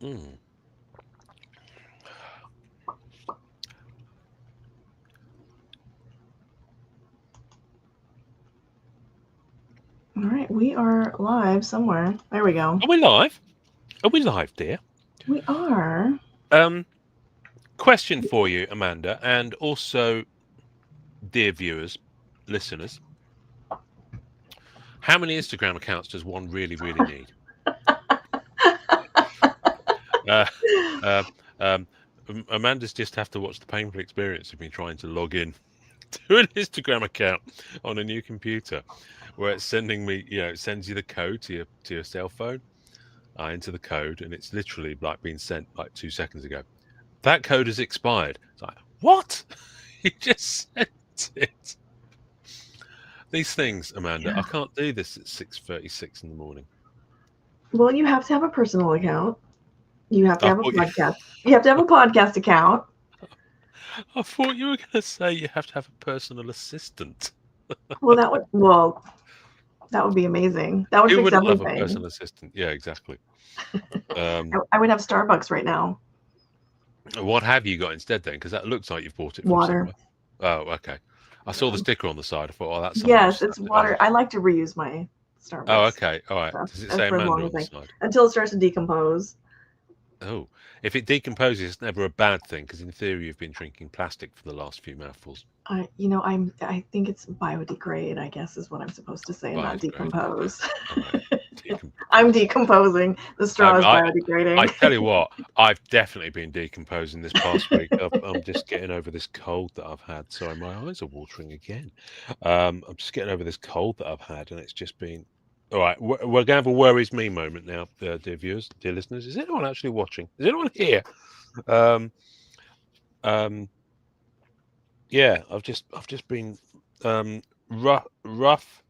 Mm. All right, we are live somewhere. There we go. Are we live? Are we live, dear? We are. Um, question for you, Amanda, and also dear viewers, listeners. How many Instagram accounts does one really, really need? Uh, uh, um, Amanda's just have to watch the painful experience of me trying to log in to an Instagram account on a new computer, where it's sending me, it sends you the code to your cell phone. I enter the code, and it's literally like being sent like 2 seconds ago. That code has expired. It's like, what? You just sent it. These things, Amanda, Yeah. I can't do this at 6:36 in the morning. Well, you have to have a personal account. You have to I have a thought you, podcast. You have to have a podcast account. I thought you were going to say you have to have a personal assistant. That would be amazing. That would Who fix wouldn't love a everything. personal assistant? Yeah, exactly. Um, I would have Starbucks right now. what have you got instead then? Because that looks like you've bought it from Water. somewhere. Oh, okay. I saw the sticker on the side. I thought, oh, that's someone who's Yes, it's snapped it over. water. I like to reuse my Oh, Starbucks okay. All right. stuff Does it say for as Amanda long on as the I side? until it starts to decompose. Oh, if it decomposes, it's never a bad thing because in theory you've been drinking plastic for the last few mouthfuls. I think it's biodegrade, I guess is what I'm supposed to say, not Biodegradable. Okay. decompose. All right. I'm Decompose. decomposing. The straw Um, is I I biodegrading. tell you what, I've definitely been decomposing this past week. I'm just getting over this cold that I've had. Sorry, my eyes are watering again. I'm just getting over this cold that I've had, and it's just been. All right, we're going to have a worries me moment now, dear viewers, dear listeners. Is anyone actually watching? Is anyone here? Um, um, yeah, I've just been um, rough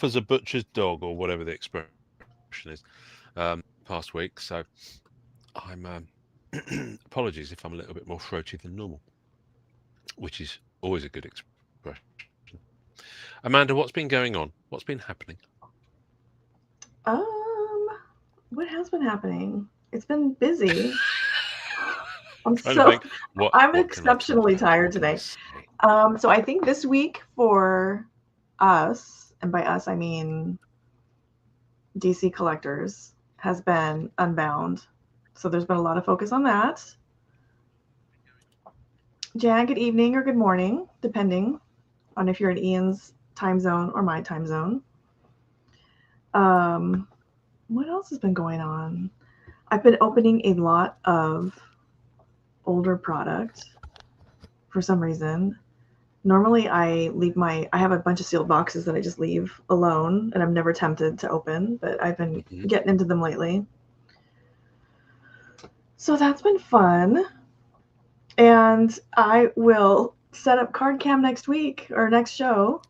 as a butcher's dog, or whatever the expression is, past week. So I'm apologies if I'm a little bit more throaty than normal, which is always a good expression. Amanda, what's been going on? What's been happening? Um, what has been happening? It's been busy. I'm Trying to so think what I'm what can I talk exceptionally about? tired What can I today. say? So I think this week for us, and by us I mean DC collectors, has been Unbound. So there's been a lot of focus on that. Jan, good evening or good morning, depending on if you're in Ian's time zone or my time zone. Um, what else has been going on? I've been opening a lot of older product for some reason. Normally, I have a bunch of sealed boxes that I just leave alone, and I'm never tempted to open, but I've been Hmm. getting into them lately. So that's been fun. And I will set up card cam next week or next show.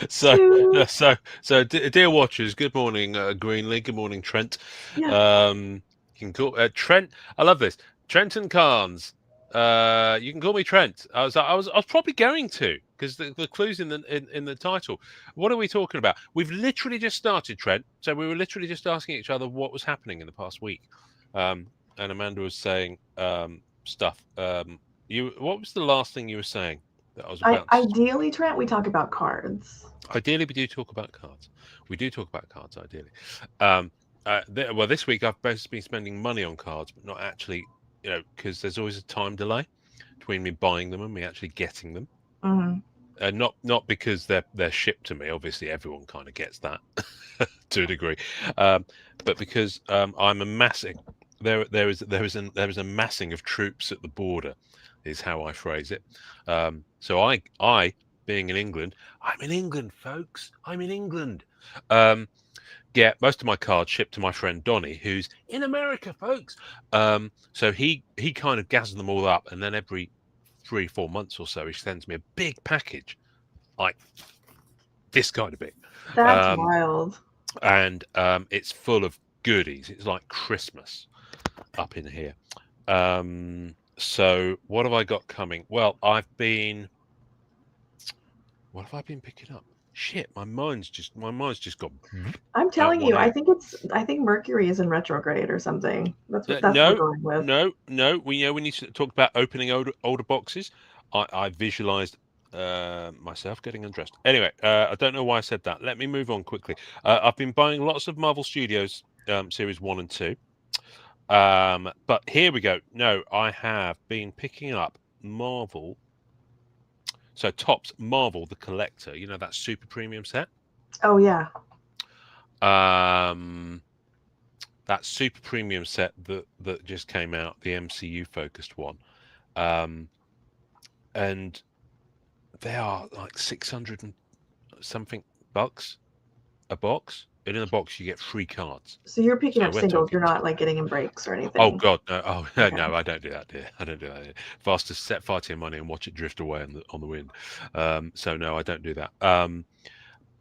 So, to dear watchers, good morning, Greenlee. Good morning, Trent. Yeah. You can call Trent. I love this, Trenton Carnes. You can call me Trent. I was probably going to because the clues in the title. What are we talking about? We've literally just started, Trent. So we were literally just asking each other what was happening in the past week. Um, and Amanda was saying stuff. What was the last thing you were saying that I was about to? Ideally, Trent, we talk about cards. Ideally, we do talk about cards. We do talk about cards, ideally. Um, well, this week I've basically been spending money on cards, but not actually, because there's always a time delay between me buying them and me actually getting them. Mm-hmm. Not because they're shipped to me. Obviously, everyone kind of gets that to a degree, um, but because I'm amassing. There is a massing of troops at the border, is how I phrase it. So I being in England, I'm in England, folks. I'm in England. Um, get most of my cards shipped to my friend Donny, who's in America, folks. So he kind of gathers them all up, and then every 3-4 months or so, he sends me a big package, like this kind of big, That's um, wild. and it's full of goodies. It's like Christmas up in here. So what have I got coming? Well, what have I been picking up? Shit, my mind's just gone I'm out telling one you, ear. I think Mercury is in retrograde or something. That's what we're No, going with. no. When you talked about opening older boxes, I visualized myself getting undressed. Anyway, I don't know why I said that. Let me move on quickly. I've been buying lots of Marvel Studios series 1 and 2. But here we go. No, I have been picking up Marvel. So Topps Marvel the Collector. You know, that super premium set. Oh yeah. That super premium set that just came out, the MCU focused one. And they are like 600 and something bucks a box. And in a box you get 3 cards. So you're picking So up we're singles. You're talking not like getting in breaks or oh anything. god, no. Oh Okay. no, I don't do that, dear. I don't do that, dear. Faster set far too money and watch it drift away on the wind. So no, I don't do that.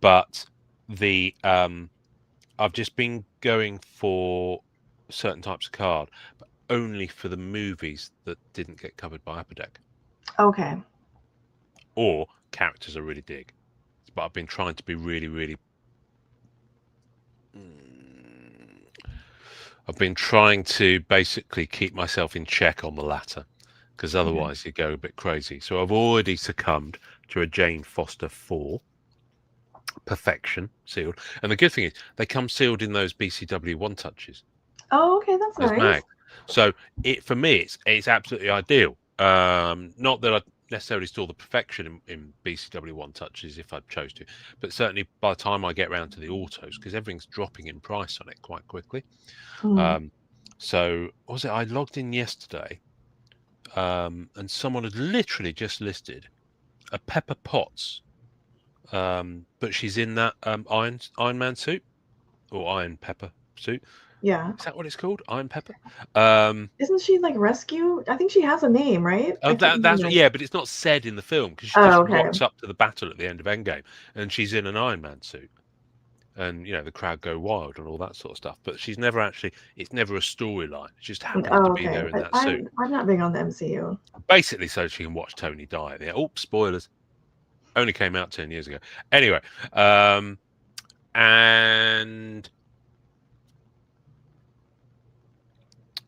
But the I've just been going for certain types of card, but only for the movies that didn't get covered by Upper Deck. Okay. Or characters I really dig. But I've been trying to be really I've been trying to basically keep myself in check on the latter, because otherwise you go a bit crazy. So I've already succumbed to a Jane Foster 4 Perfection sealed. And the good thing is they come sealed in those BCW one touches. Oh, okay, that's Those nice. mag. So for me it's absolutely ideal. Not that I'd necessarily store the Perfection in BCW one touches if I chose to, but certainly by the time I get around to the autos, because everything's dropping in price on it quite quickly. So what was it? I logged in yesterday, and someone had literally just listed a Pepper Potts, but she's in that Iron Man suit or Iron Pepper suit. Yeah. Is that what it's called? Iron Pepper? Isn't she like rescue? I think she has a name, right? Oh, I can't that's remember. yeah, but it's not said in the film because she Oh, just okay. rocks up to the battle at the end of Endgame, and she's in an Iron Man suit, and the crowd go wild and all that sort of stuff. But she's never actually; it's never a storyline. It just happens to Oh, be okay. there in that suit, I'm not big on the MCU. basically, so she can watch Tony die. Yeah. Oh, spoilers! Only came out 10 years ago. Anyway, and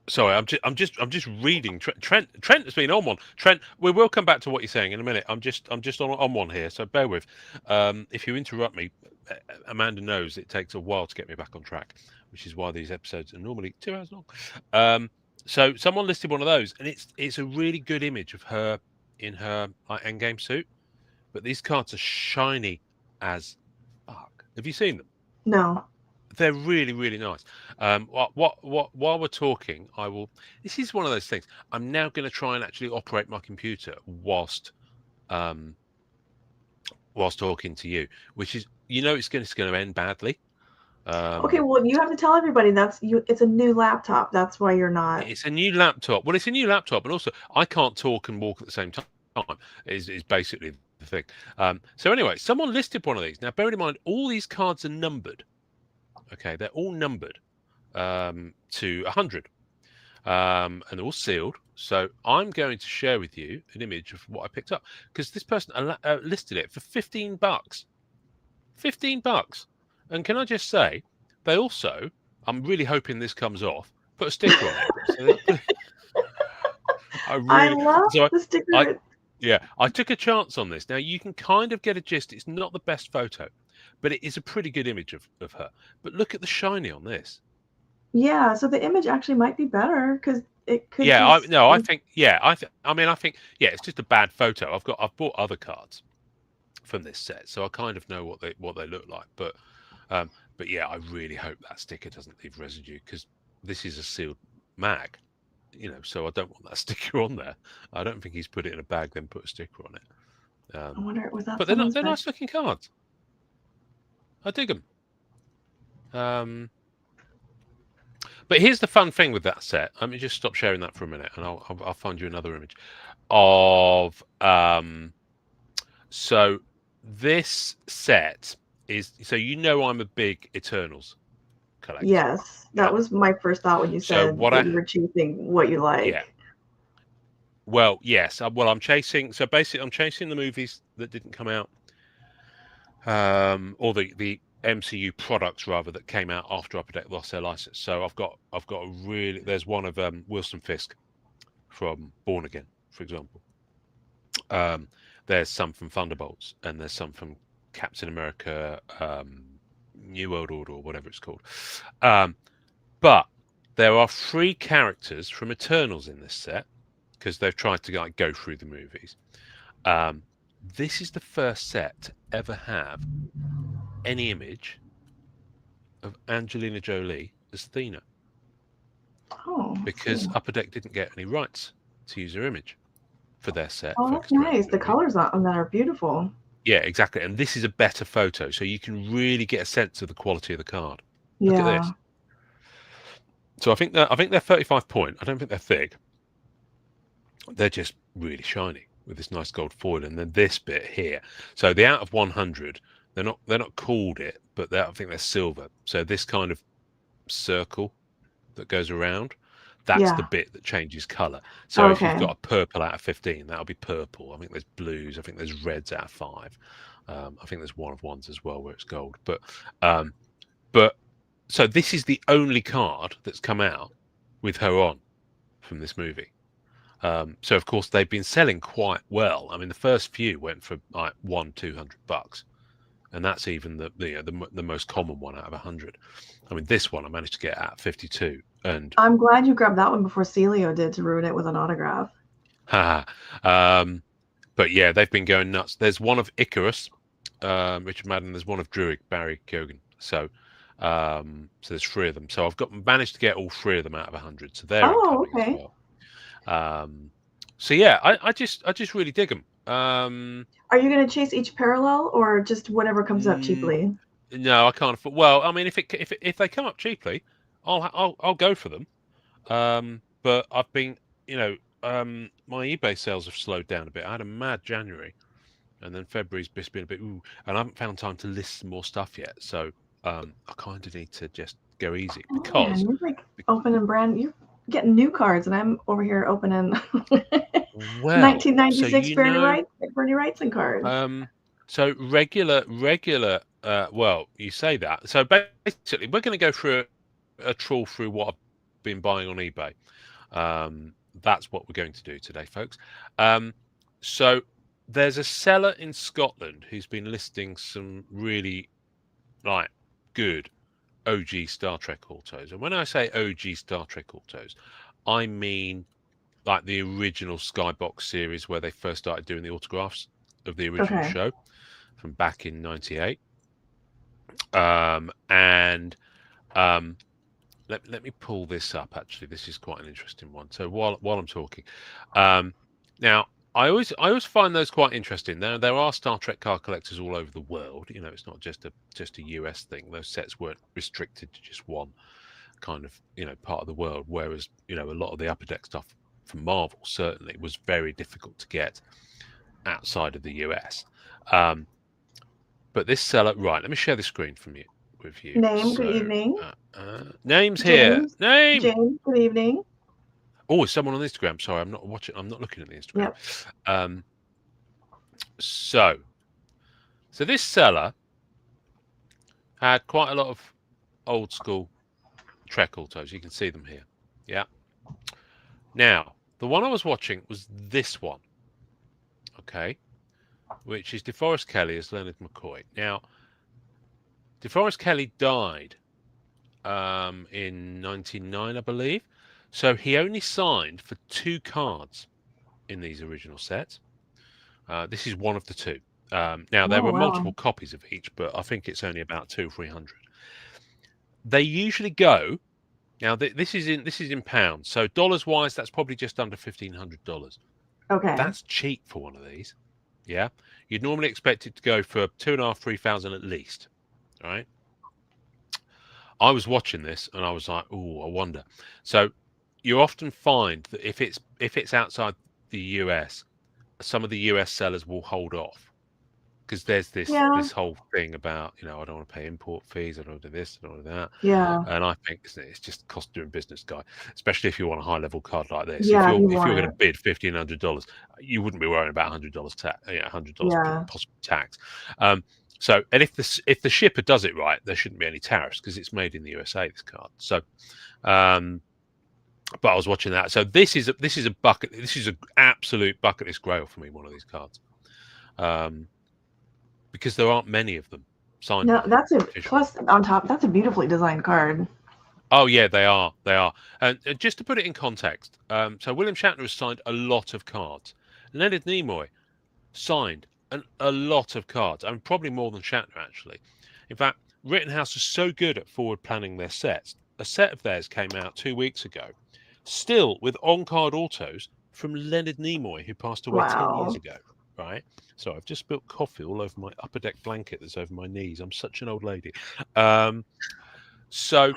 sorry, I'm just reading. Trent has been on one. Trent, we will come back to what you're saying in a minute. I'm just on one here, so bear with. If you interrupt me, Amanda knows it takes a while to get me back on track, which is why these episodes are normally 2 hours long. So someone listed one of those, and it's a really good image of her in her like endgame suit, but these cards are shiny as fuck. Have you seen them? No. They're really nice. While we're talking, I will. This is one of those things. I'm now going to try and actually operate my computer whilst talking to you, which is it's going to end badly. Okay, well, you have to tell everybody it's a new laptop. That's why you're not. It's a new laptop. Well, it's a new laptop, and also I can't talk and walk at the same time. Is basically the thing. So anyway, someone listed one of these. Now, bearing in mind, all these cards are numbered. Okay, they're all numbered to 100, and they're all sealed. So I'm going to share with you an image of what I picked up, because this person listed it for $15. $15. And can I just say, they also, I'm really hoping this comes off, put a sticker on it. So I love so the sticker. I took a chance on this. Now you can kind of get a gist. It's not the best photo, but it is a pretty good image of her. But look at the shiny on this. Yeah, so the image actually might be better because it could Yeah, just. I think it's just a bad photo. I've bought other cards from this set, so I kind of know what they look like. But yeah, I really hope that sticker doesn't leave residue, because this is a sealed mag, so I don't want that sticker on there. I don't think he's put it in a bag then put a sticker on it. I wonder, was that But someone's they're nice looking cards. I dig them. But here's the fun thing with that set. Let me just stop sharing that for a minute, and I'll find you another image of. So this set is I'm a big Eternals collector. Yes, that was my first thought when you said that you were choosing what you like. Yeah. Well, yes. I'm chasing. So basically, I'm chasing the movies that didn't come out or the MCU products rather that came out after Upper Deck lost their license. So I've got a really, there's one of Wilson Fisk from Born Again, for example. There's some from Thunderbolts, and there's some from Captain America, New World Order, or whatever it's called. But there are 3 characters from Eternals in this set because they've tried to like go through the movies. This is the first set to ever have any image of Angelina Jolie as Athena, Oh, because cool. Upper Deck didn't get any rights to use her image for their set Oh, that's focused around nice. the The movie. colors on that are beautiful. Yeah, exactly. And this is a better photo, so you can really get a sense of the quality of the card. Look at Yeah. this. So I think they're 35 point. I don't think they're thick. They're just really shiny with this nice gold foil, and then this bit here. So the out of 100, they're not called it, but I think they're silver. So this kind of circle that goes around, that's the Yeah. bit that changes color. So if you've Okay. got a purple out of 15, that'll be purple. I think there's blues. I think there's reds out of 5. I think there's one of ones as well where it's gold. But so this is the only card that's come out with her on from this movie. So of course they've been selling quite well. I mean, the first few went for like $200, and that's even the most common one out of 100. I mean, this one I managed to get at 52, and I'm glad you grabbed that one before Celio did to ruin it with an autograph. but yeah, they've been going nuts. There's one of Icarus, Richard Madden. There's one of Druid, Barry Keoghan. So there's 3 of them. So I've managed to get all 3 of them out of 100. So they're Oh, incoming as okay. well. So yeah, I just really dig them. Are you going to chase each parallel or just whatever comes up cheaply? No, I can't afford. Well, I mean, if they come up cheaply, I'll go for them. But I've been, my eBay sales have slowed down a bit. I had a mad January, and then February's just been a bit and I haven't found time to list some more stuff yet. So I kind of need to just go easy Oh, because man, you're like opening you're getting new cards, and I'm over here opening well, so 1996 Bernie Wrightson cards. So regular. Well, you say that. So basically, we're going to go through a trawl through what I've been buying on eBay. That's what we're going to do today, folks. So there's a seller in Scotland who's been listing some really good OG Star Trek autos. And when I say OG Star Trek autos, I mean like the original Skybox series where they first started doing the autographs of the original show from back in '98. Let me pull this up. Actually, this is quite an interesting one. So while I'm talking, now I always find those quite interesting. There are Star Trek card collectors all over the world. It's not just a US thing. Those sets weren't restricted to just one kind of part of the world. Whereas a lot of the Upper Deck stuff from Marvel certainly was very difficult to get outside of the US. But this seller, right? Let me share the screen with you. Name, good evening. Names here. James. Name. James, good evening. Oh, it's someone on Instagram. Sorry, I'm not watching. I'm not looking at the Instagram. Yep. So this seller had quite a lot of old school Trek autos. You can see them here. Yeah. Now, the one I was watching was this one. Okay. Which is DeForest Kelley as Leonard McCoy. Now, DeForest Kelley died in 1999, I believe. So he only signed for 2 cards in these original sets. This is one of the 2. Now, there were multiple copies of each, but I think it's only about 200-300. They usually go. Now, this is in pounds. So dollars wise, that's probably just under $1,500. Okay. That's cheap for one of these. Yeah, you'd normally expect it to go for 2,500-3,000 at least. All right. I was watching this and I was like, oh, I wonder. So you often find that if it's outside the US, some of the US sellers will hold off because there's this whole thing about I don't want to pay import fees, I don't want to do this, I don't want to do that. Yeah. And I think it's just cost doing business, guy. Especially if you want a high level card like this. Yeah, if you're going to bid $1,500, you wouldn't be worrying about $100 tax, $100 possible tax. So, and if the shipper does it right, there shouldn't be any tariffs because it's made in the USA. This card. So, but I was watching that. So this is a bucket. This is an absolute bucket list grail for me. One of these cards, because there aren't many of them signed No, by him. that's a Officially. plus on top. That's a beautifully designed card. Oh yeah, they are. They are. And just to put it in context, so William Shatner has signed a lot of cards. Leonard Nimoy signed a lot of cards, and probably more than Shatner actually. In fact, Rittenhouse is so good at forward planning their sets. A set of theirs came out 2 weeks ago, still with on-card autos from Leonard Nimoy, who passed away 10 years Wow. ago. Right. So I've just spilled coffee all over my upper deck blanket that's over my knees. I'm such an old lady. So.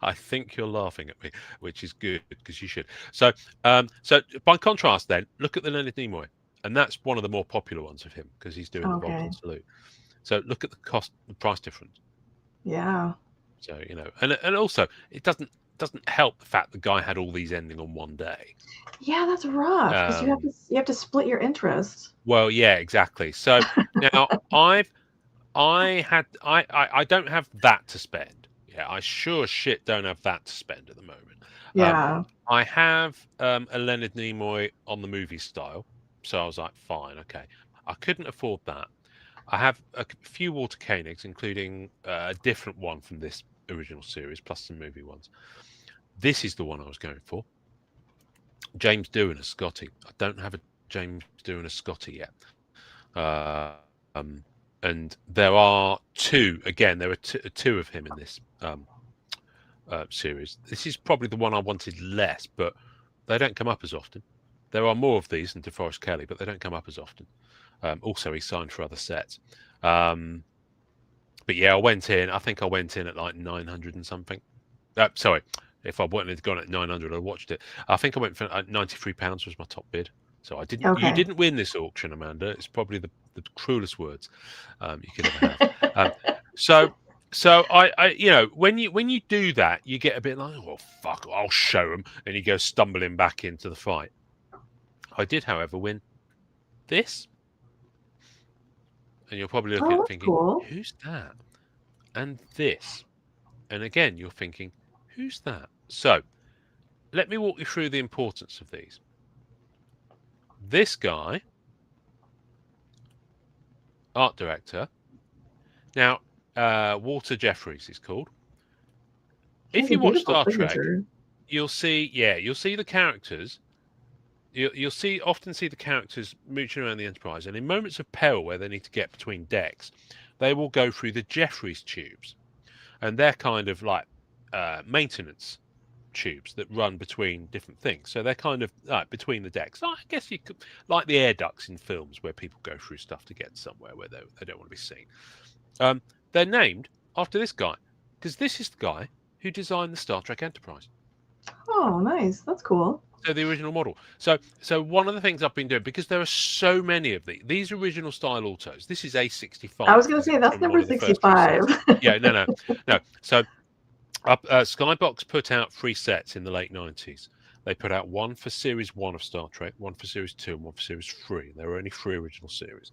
I think you're laughing at me, which is good because you should. So, so by contrast, then look at the Leonard Nimoy, and that's one of the more popular ones of him because he's doing the Okay. Vulcan salute. So look at the price difference. Yeah. So and also it doesn't help the fact the guy had all these ending on one day. Yeah, that's rough because you have to split your interest. Well, yeah, exactly. So now I don't have that to spend. Yeah, I sure shit don't have that to spend at the moment. Yeah. I have a Leonard Nimoy on the movie style, so I was like, fine, okay. I couldn't afford that. I have a few Walter Koenigs, including a different one from this original series, plus some movie ones. This is the one I was going for. James Doohan as Scotty. I don't have a James Doohan as Scotty yet. And there are two. Again, there are two of him in this series. This is probably the one I wanted less, but they don't come up as often. There are more of these than DeForest Kelly, but they don't come up as often. Also, he signed for other sets. But yeah, I think I went in at like 900 and something. Sorry, if I wouldn't have gone at 900, I watched it. I think I went for £93 was my top bid. So I didn't. Okay. You didn't win this auction, Amanda. It's probably the cruelest words you could ever have. So I when you do that, you get a bit like, oh fuck, I'll show them, and you go stumbling back into the fight. I did, however, win this, and you're probably looking at thinking, cool. who's that? And this, and again, you're thinking, who's that? So let me walk you through the importance of these. This guy, art director. Now, Walter Jeffries is called. If you watch Star Trek, you'll see the characters. You'll often see the characters mooching around the Enterprise, and in moments of peril where they need to get between decks, they will go through the Jeffries tubes, and they're kind of like maintenance tubes that run between different things. So they're kind of between the decks. I guess you could, like the air ducts in films where people go through stuff to get somewhere where they don't want to be seen. They're named after this guy because this is the guy who designed the Star Trek Enterprise. Oh, nice. That's cool. So the original model. So one of the things I've been doing, because there are so many of these original style autos. This is A65. I was going to say that's number 65. Yeah, no. So Skybox put out 3 sets in the late 90s. They put out one for Series 1 of Star Trek, one for Series 2, and one for Series 3. There were only 3 original series.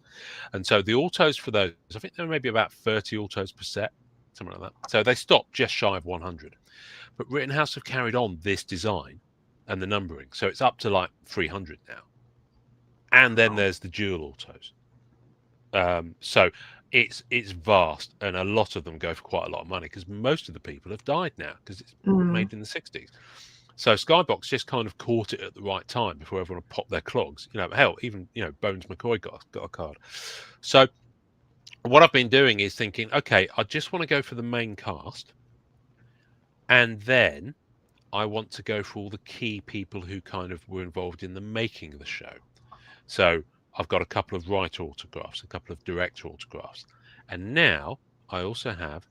And so the autos for those, I think there were maybe about 30 autos per set, something like that. So they stopped just shy of 100. But Rittenhouse have carried on this design and the numbering. So it's up to like 300 now. And then there's the dual autos. So it's vast, and a lot of them go for quite a lot of money because most of the people have died now because it's made in the 60s. So Skybox just kind of caught it at the right time before everyone popped their clogs. Hell, even Bones McCoy got a card. So what I've been doing is thinking, okay, I just want to go for the main cast, and then I want to go for all the key people who kind of were involved in the making of the show. So I've got a couple of writer autographs, a couple of director autographs. And now I also have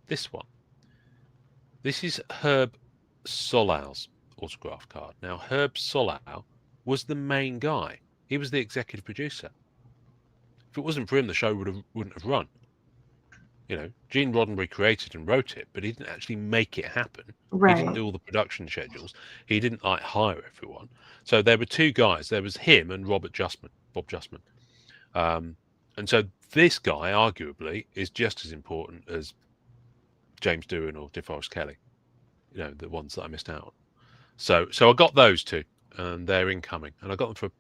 this one. This is Herb Solow's autograph card. Now, Herb Solow was the main guy. He was the executive producer. If it wasn't for him, the show wouldn't have run. Gene Roddenberry created and wrote it, but he didn't actually make it happen. Right. He didn't do all the production schedules. He didn't hire everyone. So there were 2 guys. There was him and Bob Justman. And so this guy, arguably, is just as important as James Doohan or DeForest Kelly, the ones that I missed out on. So I got those two, and they're incoming, and I got them for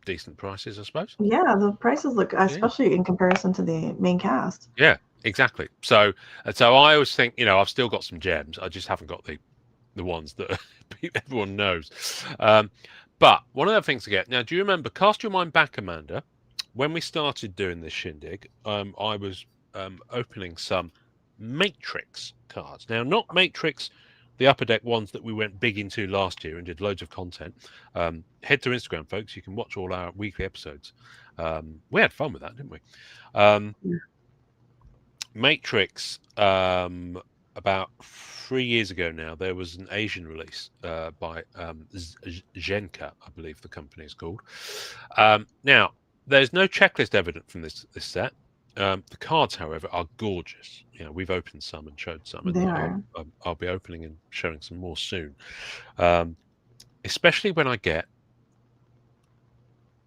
decent prices, I suppose. Yeah, the prices look, especially in comparison to the main cast. Yeah, exactly. So I always think, I've still got some gems. I just haven't got the ones that everyone knows. But one of the things to get now, do you remember? Cast your mind back, Amanda. When we started doing this shindig, I was opening some Matrix cards. Now, not Matrix, the Upper Deck ones that we went big into last year and did loads of content. Head to Instagram, folks. You can watch all our weekly episodes. We had fun with that, didn't we? Matrix, about 3 years ago now, there was an Asian release by Zhenka, I believe the company is called. Now, there's no checklist evident from this set. The cards, however, are gorgeous. We've opened some and showed some, and I'll be opening and showing some more soon. Especially when I get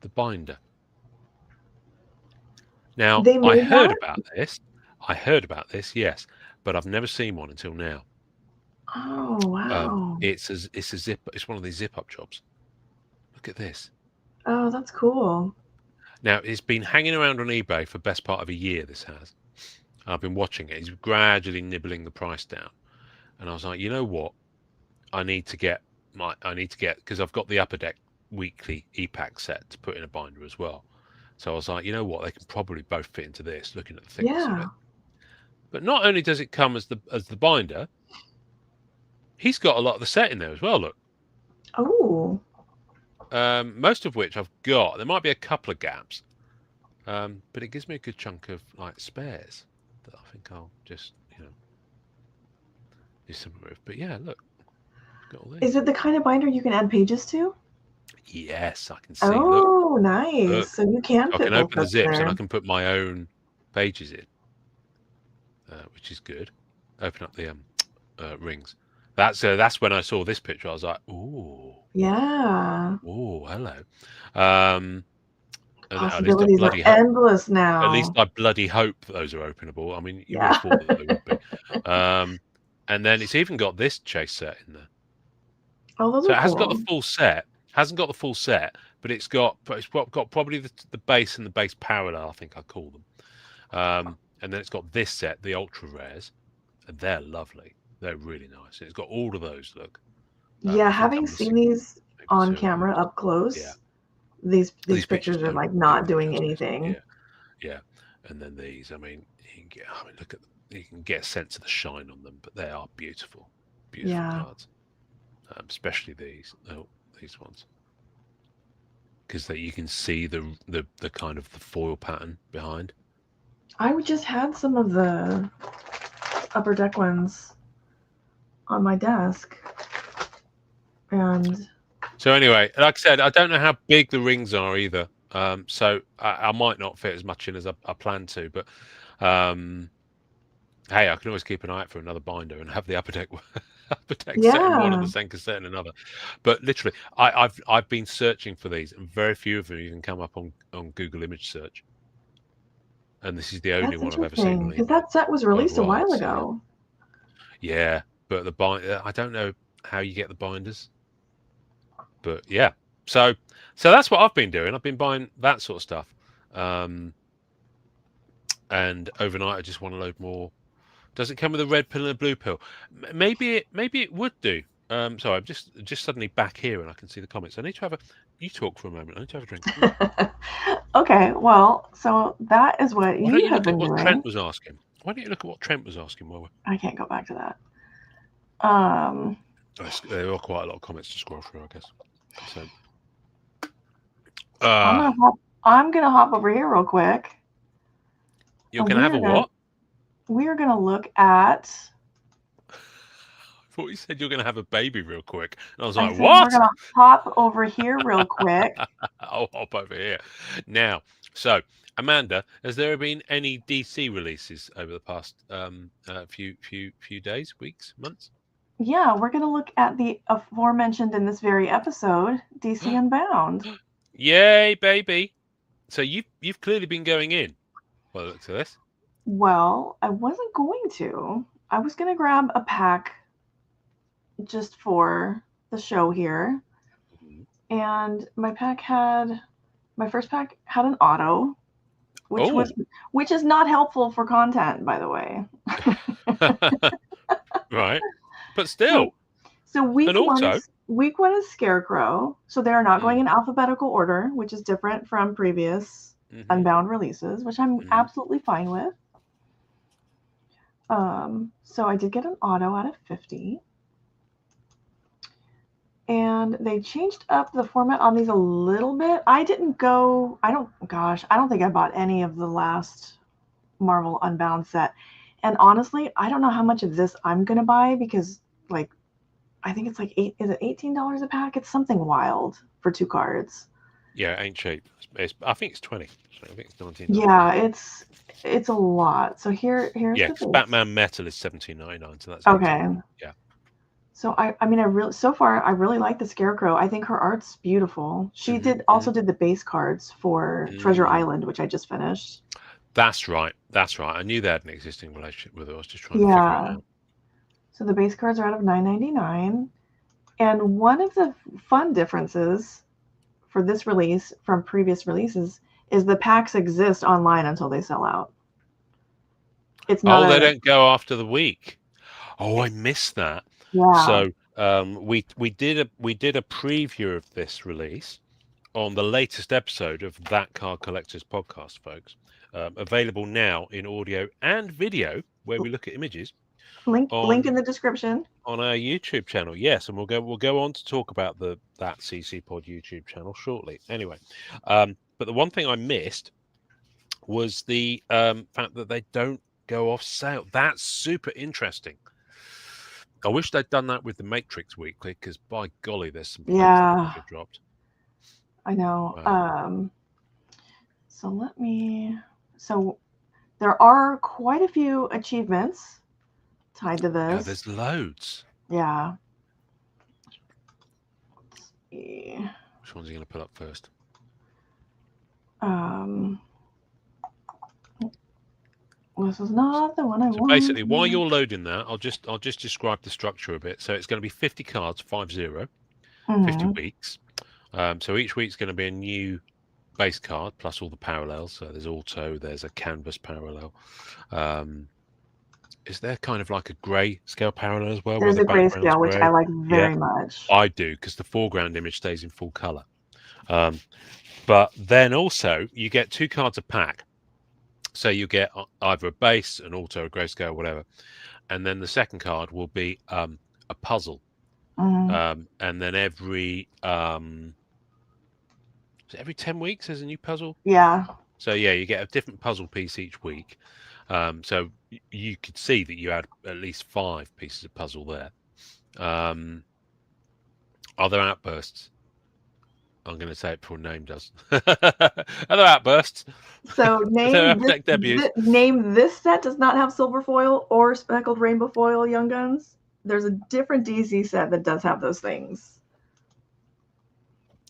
the binder. Now, I heard about this, yes, but I've never seen one until now. Oh wow! It's a zip. It's one of these zip-up jobs. Look at this. Oh, that's cool. Now, it's been hanging around on eBay for the best part of a year, this has. I've been watching it. He's gradually nibbling the price down. And I was like, you know what? I need to get, because I've got the Upper Deck weekly e-pack set to put in a binder as well. So I was like, you know what? They can probably both fit into this, looking at the thickness of it. But not only does it come as the binder, he's got a lot of the set in there as well, look. Oh. Most of which I've got. There might be a couple of gaps, but it gives me a good chunk of spares that I think I'll just do something with. But yeah, look, got all these. Is it the kind of binder you can add pages to? Yes, I can see. Oh, look, nice! Look. So you can. I can open the zips and I can put my own pages in, which is good. Open up the rings. That's when I saw this picture. I was like, ooh. Yeah. Oh, hello. Possibilities are endless now. At least I bloody hope those are openable. I mean, you would have thought that they would be. And then it's even got this chase set in there. Oh, those so are it hasn't cool. got the full set. Hasn't got the full set, but it's got probably the base and the base parallel, I think I call them. And then it's got this set, the ultra rares, and they're lovely. They're really nice. And it's got all of those. Look. Yeah, having seen these on camera up close, these pictures are like not doing anything. Yeah. And then these, look at them. You can get a sense of the shine on them, but they are beautiful cards. Especially these ones, because you can see the kind of the foil pattern behind. I just had some of the Upper Deck ones on my desk, and so anyway, like I said, I don't know how big the rings are either. So I might not fit as much in as I plan to, but hey, I can always keep an eye out for another binder and have the Upper Deck set in one and the Senka set in another. But literally, I've been searching for these, and very few of them even come up on Google image search. And this is the only one I've ever seen. Because that set was released a while ago. Yeah, but the binder, I don't know how you get the binders. But yeah, so that's what I've been doing. I've been buying that sort of stuff. And overnight, I just want to load more. Does it come with a red pill and a blue pill? Maybe it would do. So I'm just suddenly back here and I can see the comments. I need to have you talk for a moment. I need to have a drink. Okay, well, so that is what you have been doing. Trent was asking. Why don't you look at what Trent was asking? I can't go back to that. There are quite a lot of comments to scroll through, I guess. So, I'm gonna hop over here real quick. You're gonna have a what? We're gonna look at. I thought you said you're gonna have a baby real quick, and I was like, "What?" We're gonna hop over here real quick. I'll hop over here now. So, Amanda, has there been any DC releases over the past few days, weeks, months? Yeah, we're gonna look at the aforementioned in this very episode, DC Unbound. Yay, baby! So you've clearly been going in. Well, look to this. Well, I wasn't going to. I was going to grab a pack just for the show here. Mhm. And my first pack had an auto, Oh, which is not helpful for content, by the way. right. But So still, so an auto. week one is Scarecrow. So they are not going Mm. in alphabetical order, which is different from previous Hmm. Unbound releases, which I'm Hmm. absolutely fine with. So I did get an auto out of 50. And they changed up the format on these a little bit. I don't think I bought any of the last Marvel Unbound set. And honestly, I don't know how much of this I'm gonna buy because like I think it's like is it $18 a pack? It's something wild for 2 cards. Yeah, ain't cheap. I think it's 20. So I think it's 19.99. Yeah, it's a lot. So here's Yeah, the because base. Batman Metal is 17.99, so that's 18. Okay. Yeah. So I mean so far I really like the Scarecrow. I think her art's beautiful. She Hmm. did Hmm. also did the base cards for Treasure Mm. Island, which I just finished. That's right. That's right. I knew they had an existing relationship with her. I was just trying to figure it Yeah. out. So the base cards are out of 9.99. And one of the fun differences for this release from previous releases is the packs exist online until they sell out. It's not Oh, they a don't go after the week. Oh, I missed that. yeah. So we did a preview of this release on the latest episode of That Card Collectors podcast, folks. Available now in audio and video, where we look at images Link in on the description. on our YouTube channel. Yes, and we'll go on to talk about that CC Pod YouTube channel shortly. Anyway, but the one thing I missed was the fact that they don't go off sale. That's super interesting. I wish they'd done that with the Matrix Weekly, because by golly, there's some pokes that Yeah, have dropped. I know. Wow. So let me. So there are quite a few achievements tied to Yeah, this. there's loads. Yeah. Let's see. Which ones are you going to put up first? Um, this is not the one I So basically, while want. you're loading that, I'll just describe the structure a bit. So it's going to be 50 cards, 50, 50 Mm-hmm. weeks. So each week's going to be a new base card plus all the parallels. So there's auto, there's a canvas parallel. Is there kind of like a grey scale parallel as well, where There's the a background's grayscale, which I grey? like Yeah, very much. I do, because the foreground image stays in full colour. But then also you get 2 cards a pack. So you get either a base, an auto, a grayscale, whatever. And then the second card will be a puzzle. Mm-hmm. And then every 10 weeks there's a new puzzle. Yeah. So yeah, you get a different puzzle piece each week. So you could see that you had at least 5 pieces of puzzle there. Other outbursts. I'm going to say it before name does. Other outbursts. So Other deck debuts. name this set does not have silver foil or speckled rainbow foil Young Guns. There's a different DC set that does have those things.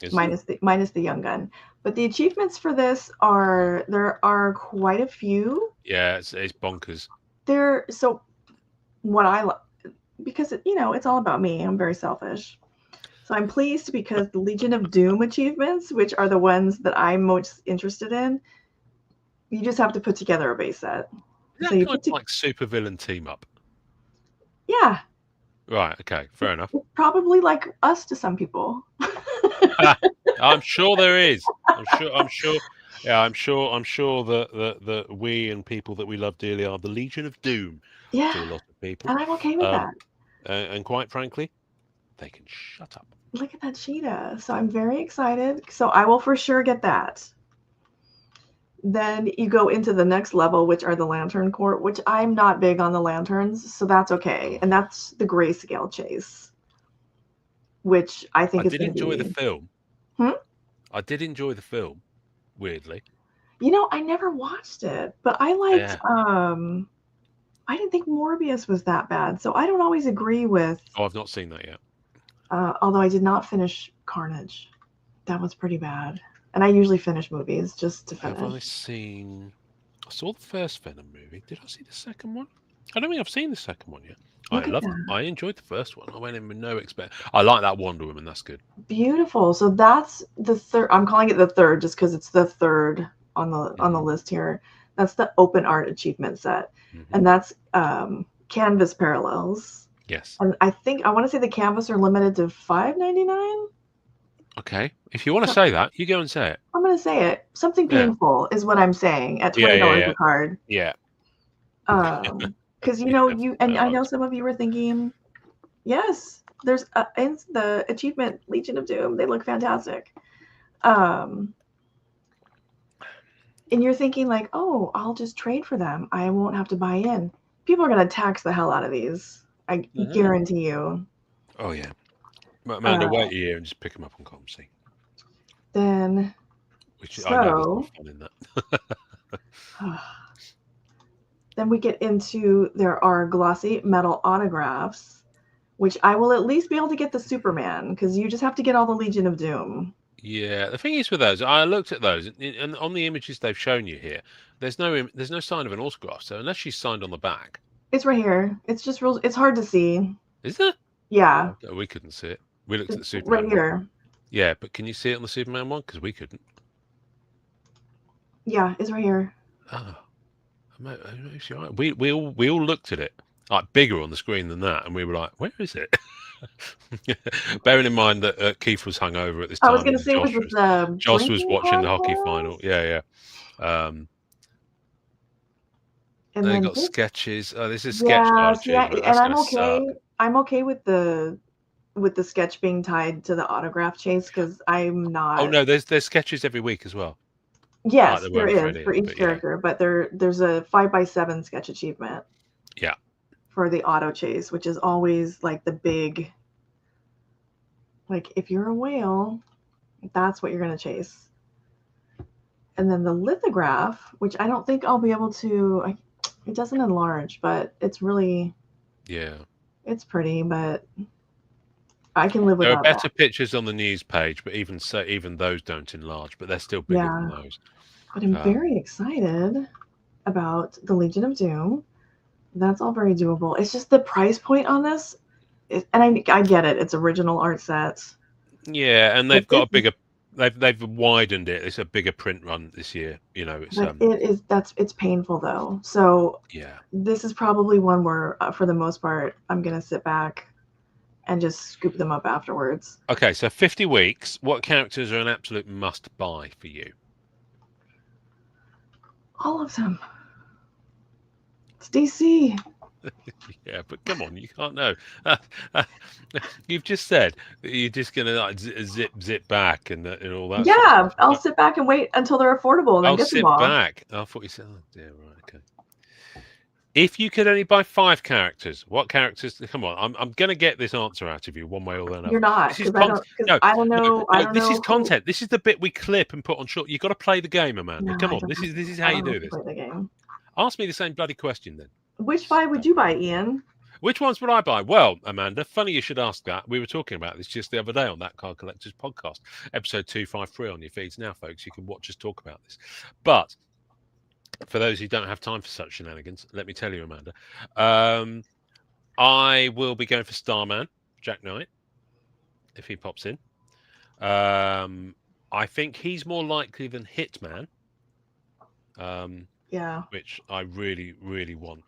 Is there? Minus the Young Gun. But the achievements for this there are quite a few. Yeah, it's bonkers. They're so what I because it's all about me. I'm very selfish. So I'm pleased because the Legion of Doom achievements, which are the ones that I'm most interested in, you just have to put together a base set. Is So that you kind put of like supervillain team up? yeah, Right. Okay. Fair enough. it's probably like us to some people. I'm sure there is. I'm sure. I'm sure. Yeah. I'm sure. I'm sure that we and people that we love dearly are the Legion of Doom Yeah, to a lot of people. and I'm okay with Um, that. and quite frankly, they can shut up. Look at that cheetah. So I'm very excited. So I will for sure get that. Then you go into the next level, which are the Lantern Court, which I'm not big on the lanterns, so that's okay. And that's the grayscale chase, which I I think is did going to enjoy the be. film. Hmm? I did enjoy the film. Weirdly. I never watched it, but I liked. Yeah. I didn't think Morbius was that bad, so I don't always agree with. Oh, I've not seen that yet. Although I did not finish Carnage, that was pretty bad. And I usually finish movies just to Have I finish. seen? I saw the first Venom movie. Did I see the second one? I don't think I've seen the second one yet. Look at that. I enjoyed the first one. I went in with no expect. I like that Wonder Woman. That's good. Beautiful. So that's the third. I'm calling it the third just because it's the third on the list here. That's the open art achievement set, and that's canvas parallels. Yes. And I want to say the canvas are limited to $5.99. Okay. If you want to say that, you go and say it. I'm gonna say it. Something painful is what I'm saying at $20 a card. Yeah. Because I know some of you were thinking, yes, there's in the achievement Legion of Doom. They look fantastic. And you're thinking like, oh, I'll just trade for them. I won't have to buy in. People are gonna tax the hell out of these. I guarantee you. Oh yeah. Amanda, wait a year and just pick them up on ComC. Then, I know there's more fun in that. Then we get into there are glossy metal autographs, which I will at least be able to get the Superman because you just have to get all the Legion of Doom. Yeah, the thing is with those, I looked at those, and on the images they've shown you here, there's no sign of an autograph. So unless she's signed on the back, it's right here. It's just real. It's hard to see. Is it? Yeah. Oh, we couldn't see it. We looked at the Superman right here. one. Yeah, but can you see it on the Superman one? Because we couldn't. Yeah, it's right here. Oh, we all looked at it like bigger on the screen than that, and we were like, "Where is it?" Bearing in mind that Keith was hungover at this time. I was going to say, Josh was watching the hockey final. Yeah. And they got sketches. Oh, this is sketch art. And I'm okay. I'm okay with the sketch being tied to the autograph chase because I'm not. Oh no, there's sketches every week as well. Yes, there is for each character, but there's a 5x7 sketch achievement. Yeah. For the auto chase, which is always like the big. Like if you're a whale, that's what you're gonna chase. And then the lithograph, which I don't think I'll be able to. It doesn't enlarge, but it's really. Yeah. It's pretty, but I can live with that. There are better pictures on the news page, but even those don't enlarge, but they're still bigger than those. But I'm very excited about the Legion of Doom. That's all very doable. It's just the price point on this, and I get it. It's original art sets. Yeah, and they've got a bigger. They've widened it. It's a bigger print run this year. It's painful though. So yeah, this is probably one where, for the most part, I'm gonna sit back and just scoop them up afterwards. Okay, so 50 weeks. What characters are an absolute must buy for you? All of them. It's DC. Yeah, but come on, you can't know. You've just said that you're just gonna like zip back and all that. Yeah, I'll sit back and wait until they're affordable and then get them all. I'll sit back. I thought you said, oh dear, right, okay. If you could only buy 5 characters, what characters? Come on, I'm gonna get this answer out of you one way or another. You're not, because I don't know. This is content. This is the bit we clip and put on short. You've got to play the game, Amanda. Come on, this is how you do this. Play the game. Ask me the same bloody question then. Which 5 would you buy, Ian? Which ones would I buy? Well, Amanda, funny you should ask that. We were talking about this just the other day on that Card Collectors podcast, episode 253 on your feeds now, folks. You can watch us talk about this. But for those who don't have time for such shenanigans, let me tell you, Amanda, I will be going for Starman, Jack Knight, if he pops in. I think he's more likely than Hitman. Yeah. Which I really, really want.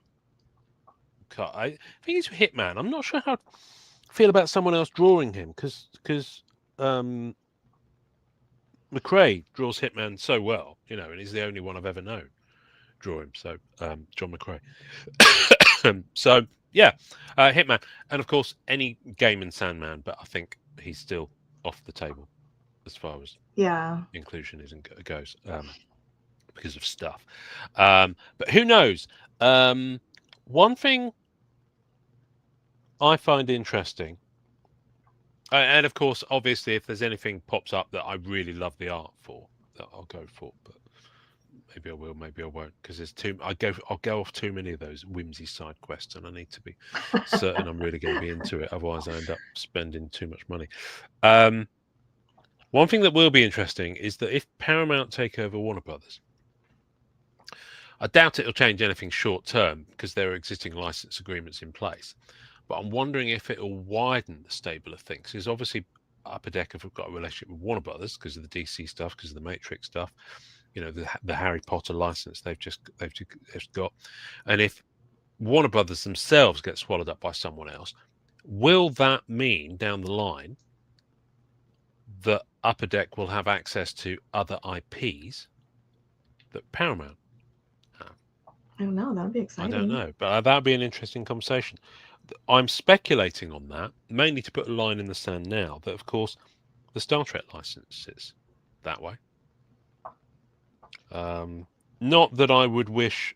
I think he's Hitman. I'm not sure how to feel about someone else drawing him because McRae draws Hitman so well, and he's the only one I've ever known draw him. So John McRae. So yeah, Hitman, and of course any Game and Sandman, but I think he's still off the table as far as inclusion goes. Because of stuff, but who knows? One thing I find interesting, and of course, obviously, if there's anything pops up that I really love the art for, that I'll go for. But maybe I will, maybe I won't, because there's I'll go off too many of those whimsy side quests, and I need to be certain I'm really going to be into it. Otherwise, I end up spending too much money. One thing that will be interesting is that if Paramount take over Warner Brothers, I doubt it'll change anything short term because there are existing license agreements in place. But I'm wondering if it'll widen the stable of things. Because obviously, Upper Deck have got a relationship with Warner Brothers because of the DC stuff, because of the Matrix stuff. You know, the Harry Potter license they've just got, and if Warner Brothers themselves get swallowed up by someone else, will that mean down the line that Upper Deck will have access to other IPs that Paramount have? I don't know. That'd be I exciting. don't know, but that'd be an interesting conversation. I'm speculating on that, mainly to put a line in the sand now, that of course the Star Trek license is that way. Not that I would wish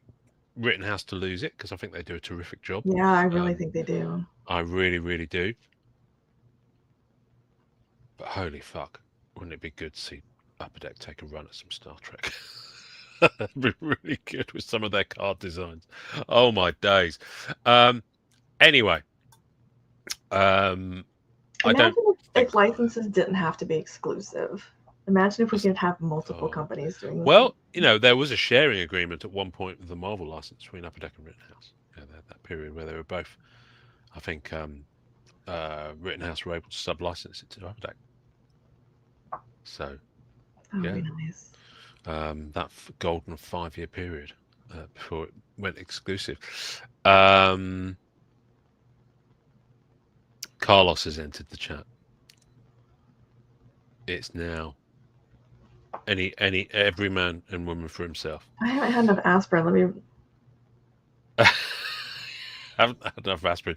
Rittenhouse to lose it, because I think they do a terrific job. Yeah, I really think they do. I really, really do. But holy fuck, wouldn't it be good to see Upper Deck take a run at some Star Trek? That'd be really good with some of their card designs. Oh my days. Anyway, Imagine if licenses didn't have to be exclusive. Imagine if we could have multiple companies doing this. Well, you know, there was a sharing agreement at one point with the Marvel license between Upper Deck and Rittenhouse. Yeah, that period where they were both, I think, Rittenhouse were able to sub-license it to Upper Deck. So, that would be nice. That golden 5-year period before it went exclusive. Carlos has entered the chat. It's now every man and woman for himself. I haven't had enough aspirin. Let me. I haven't had enough aspirin.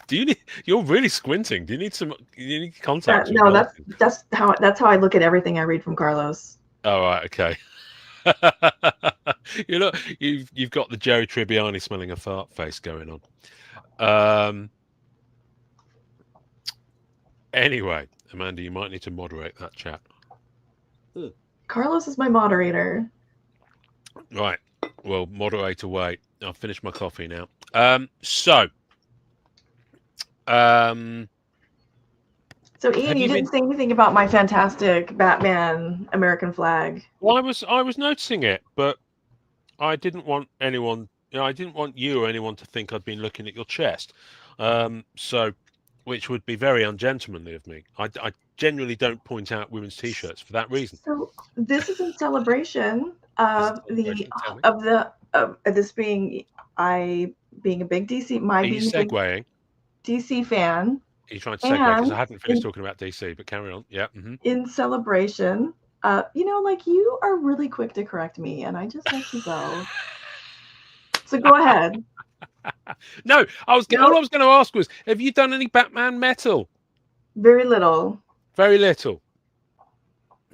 Do you need? You're really squinting. Do you need some? You need contacts? No, that's how I look at everything I read from Carlos. Oh right, okay. You know, you've got the Jerry Tribbiani smelling a fart face going on. Anyway, Amanda, you might need to moderate that chat. Carlos is my moderator. Right. Well, moderate away. I'll finish my coffee now. So Ian, you didn't say anything about my fantastic Batman American flag. Well, I was noticing it, but I didn't want anyone. You know, I didn't want you or anyone to think I'd been looking at your chest. So, which would be very ungentlemanly of me. I generally don't point out women's T-shirts for that reason. So this is in celebration of this being I being a big DC. Are you segueing? DC fan. Are you trying to segue? Because I hadn't finished talking about DC, but carry on. Yeah. Mm-hmm. In celebration, like you are really quick to correct me, and I just let you go. So go ahead. No, all I was going to ask was, have you done any Batman metal? Very little. Very little.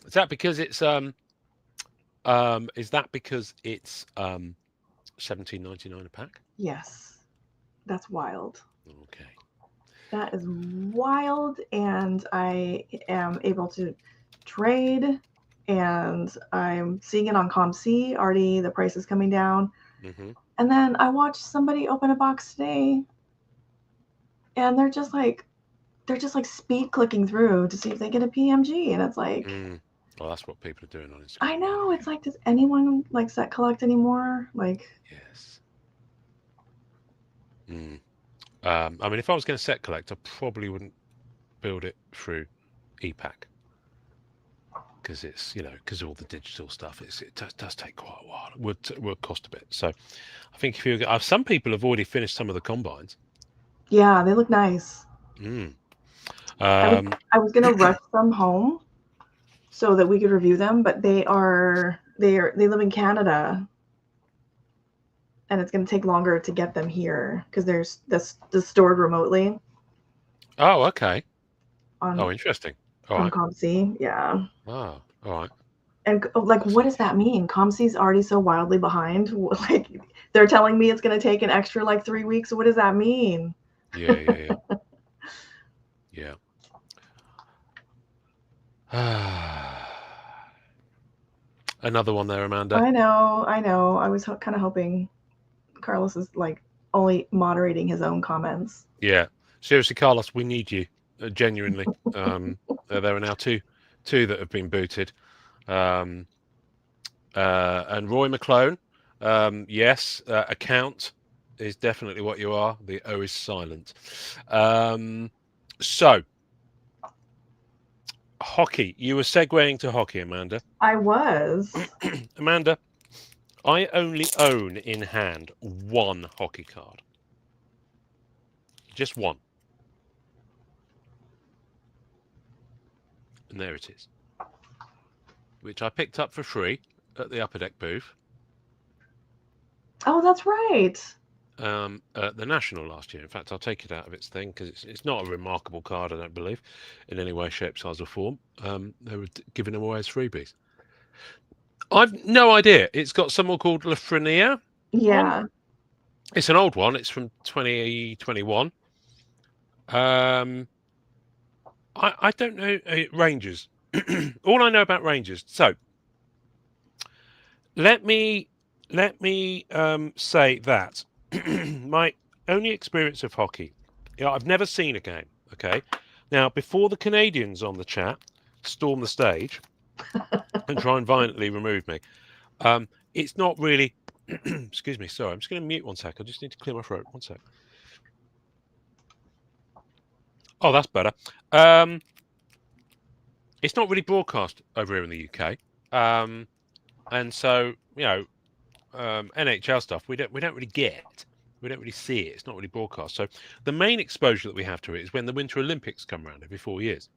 Is that because it's $17.99 a pack? Yes, that's wild. Okay. That is wild, and I am able to trade, and I'm seeing it on ComC already. The price is coming down. Mm-hmm. And then I watched somebody open a box today, and they're just like speed clicking through to see if they get a PMG, and it's like, well, that's what people are doing on Instagram. I know. It's like, does anyone like set collect anymore? Like, yes. I mean, if I was going to set collect, I probably wouldn't build it through ePack because it's, because all the digital stuff, it does take quite a while. It would cost a bit. So I think if some people have already finished some of the combines. Yeah, they look nice. I was going to rush them home so that we could review them, but they live in Canada. And it's going to take longer to get them here because there's this stored remotely. Oh, okay. Interesting. On ComC, yeah. Oh, all right. And what does that mean? ComC's already so wildly behind. Like, they're telling me it's going to take an extra 3 weeks. What does that mean? Yeah. Another one there, Amanda. I know. I was kind of hoping Carlos is only moderating his own comments. Yeah, seriously, Carlos, we need you genuinely. There are now two that have been booted, and Roy McClone Yes, account is definitely what you are. The O is silent. So, hockey. You were segueing to hockey, Amanda. I was. Amanda, I only own in hand one hockey card. Just one. And there it is. Which I picked up for free at the Upper Deck booth. Oh, that's right. At the National last year. In fact, I'll take it out of its thing because it's not a remarkable card, I don't believe, in any way, shape, size, or form. They were giving them away as freebies. I've no idea. It's got someone called Lafreniere. Yeah. It's an old one. It's from 2021. I don't know Rangers. All I know about Rangers. So let me say that my only experience of hockey, I've never seen a game. Okay, now before the Canadians on the chat storm the stage and try and violently remove me, it's not really. Excuse me. Sorry, I'm just going to mute one sec. I just need to clear my throat. One sec. Oh, that's better. It's not really broadcast over here in the UK, and so NHL stuff we don't really get. We don't really see it. It's not really broadcast. So the main exposure that we have to it is when the Winter Olympics come around every 4 years.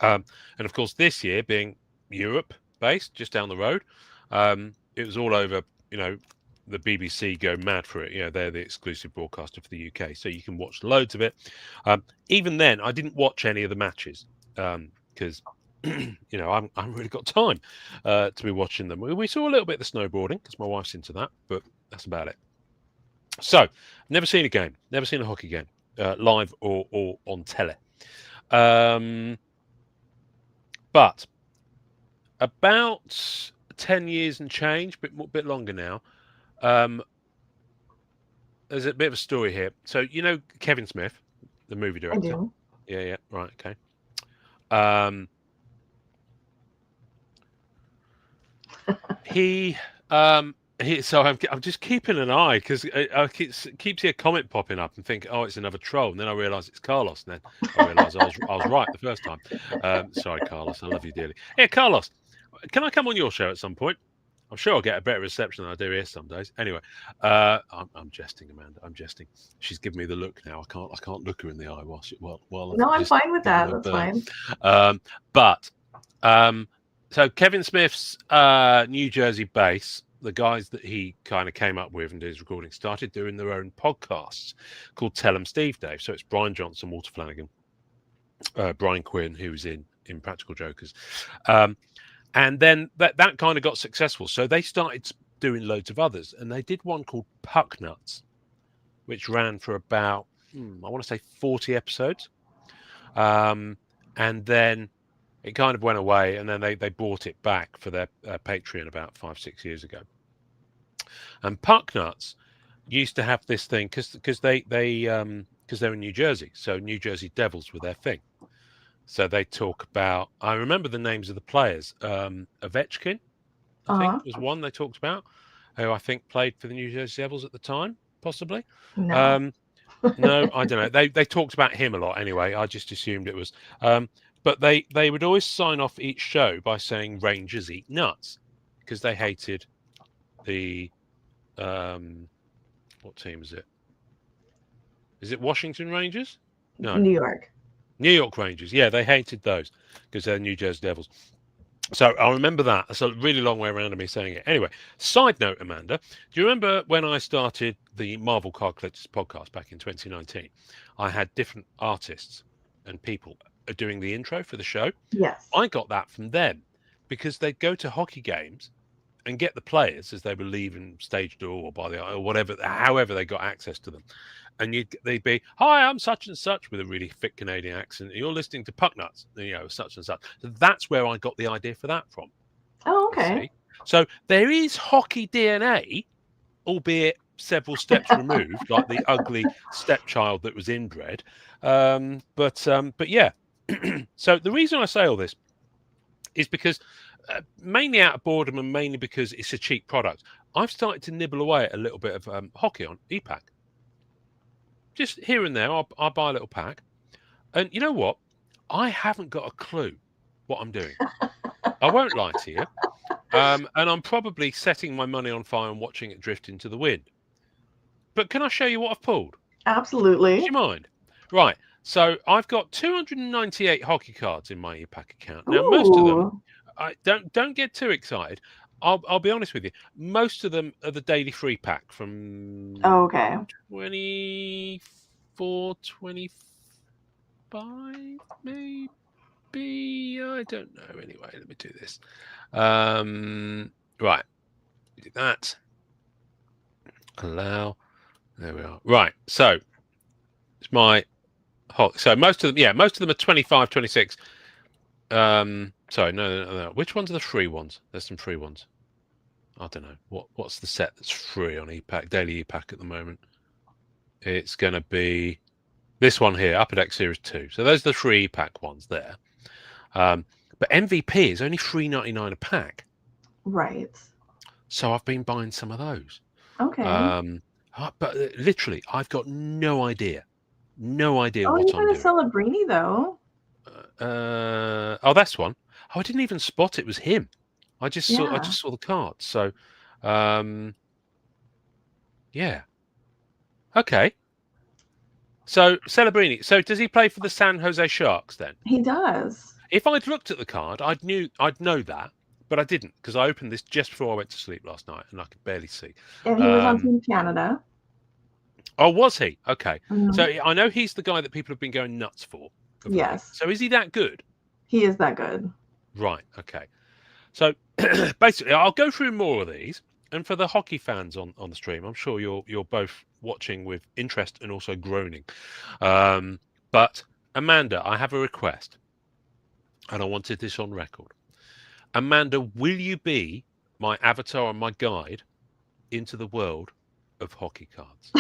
And of course, this year being Europe based, just down the road, it was all over. The BBC go mad for it. They're the exclusive broadcaster for the UK, so you can watch loads of it. Even then, I didn't watch any of the matches because I haven't really got time to be watching them. We saw a little bit of the snowboarding because my wife's into that, but that's about it. So, never seen a game, never seen a hockey game live or on telly. But about 10 years and change, bit longer now. There's a bit of a story here. So Kevin Smith, the movie director. I do. Yeah, right, okay. So I'm just keeping an eye because I keep see a comment popping up and think, oh, it's another troll, and then I realise it's Carlos, and then I realise I was right the first time. Sorry, Carlos, I love you dearly. Yeah, Carlos, can I come on your show at some point? I'm sure I'll get a better reception than I do here some days. Anyway, I'm jesting, Amanda. I'm jesting. She's giving me the look now. I can't look her in the eye while No, I'm fine with that. That's fine. So Kevin Smith's New Jersey base, the guys that he kind of came up with and did his recording, started doing their own podcasts called Tell 'em Steve Dave. So it's Brian Johnson, Walter Flanagan, Brian Quinn, who was in Practical Jokers. And then that kind of got successful. So they started doing loads of others. And they did one called Puck Nuts, which ran for about, I want to say 40 episodes. And then it kind of went away. And then they brought it back for their Patreon about 5-6 years ago. And Puck Nuts used to have this thing because they're in New Jersey. So New Jersey Devils were their thing. So they talk about, I remember the names of the players. Ovechkin, I think, was one they talked about, who I think played for the New Jersey Devils at the time, possibly. No. No, I don't know. They talked about him a lot anyway. I just assumed it was. But they would always sign off each show by saying Rangers eat nuts because they hated the, what team is it? Is it Washington Rangers? No. New York Rangers. Yeah, they hated those because they're New Jersey Devils. So I remember that. That's a really long way around of me saying it. Anyway, side note, Amanda, do you remember when I started the Marvel Card Collectors podcast back in 2019? I had different artists and people doing the intro for the show. Yes. I got that from them because they'd go to hockey games and get the players as they were leaving stage door or whatever, however they got access to them. And they'd be, hi, I'm such and such with a really thick Canadian accent. And you're listening to Puck Nuts, such and such. So that's where I got the idea for that from. Oh, okay. So there is hockey DNA, albeit several steps removed, like the ugly stepchild that was inbred. But yeah. So the reason I say all this is because mainly out of boredom and mainly because it's a cheap product, I've started to nibble away at a little bit of hockey on ePack. Just here and there, I'll buy a little pack. And you know what? I haven't got a clue what I'm doing. I won't lie to you. And I'm probably setting my money on fire and watching it drift into the wind. But can I show you what I've pulled? Do Absolutely. you mind? Right. So I've got 298 hockey cards in my ePack account. Now, most of them, Ooh. I don't get too excited. I'll be honest with you. Most of them are the daily free pack from Okay. 24, 25, maybe. I don't know. Anyway, let me do this. Right. Do that. Allow. There we are. Right. So it's my hot. So most of them, most of them are 25, 26. Sorry, no. Which ones are the free ones? There's some free ones. I don't know. What's the set that's free on ePack, daily ePack at the moment? It's going to be this one here, Upper Deck Series 2. So those are the free ePack ones there. But MVP is only $3.99 a pack. Right. So I've been buying some of those. Okay. But literally, I've got no idea. No idea Oh, what you I'm got a doing. Celebrini though. That's one. Oh, I didn't even spot it was him. I just saw the cards. So, yeah. Okay. So Celebrini. So does he play for the San Jose Sharks then? He does. If I'd looked at the card, I'd know that, but I didn't because I opened this just before I went to sleep last night and I could barely see. And he was on Team Canada. Oh, was he? Okay. Mhm. So I know he's the guy that people have been going nuts for. Yes. So is he that good? He is that good. Right. Okay. So basically, I'll go through more of these. And for the hockey fans on the stream, I'm sure you're both watching with interest and also groaning. But Amanda, I have a request, and I wanted this on record. Amanda, will you be my avatar and my guide into the world of hockey cards?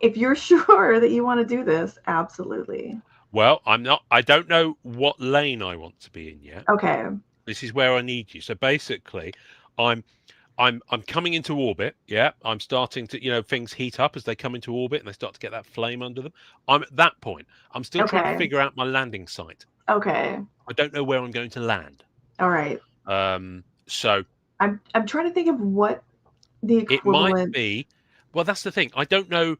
If you're sure that you want to do this, absolutely. Well, I'm not. I don't know what lane I want to be in yet. Okay. This is where I need you. So basically, I'm coming into orbit. Yeah, I'm starting to, things heat up as they come into orbit and they start to get that flame under them. I'm at that point. I'm still trying to figure out my landing site. Okay. I don't know where I'm going to land. All right. So I'm trying to think of what the equivalent. It might be. Well, that's the thing. I don't know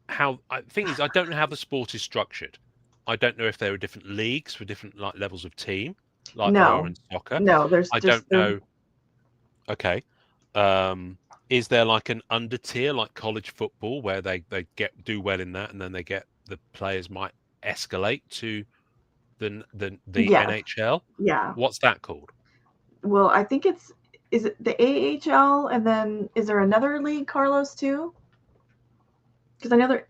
how. Thing is, I don't know how the sport is structured. I don't know if there are different leagues for different levels of team, like there are in soccer. No, I don't know. Okay. Is there like an under tier like college football where they do well in that and then the players might escalate to the NHL? Yeah. What's that called? Well, I think is it the AHL and then is there another league, Carlos, too? Because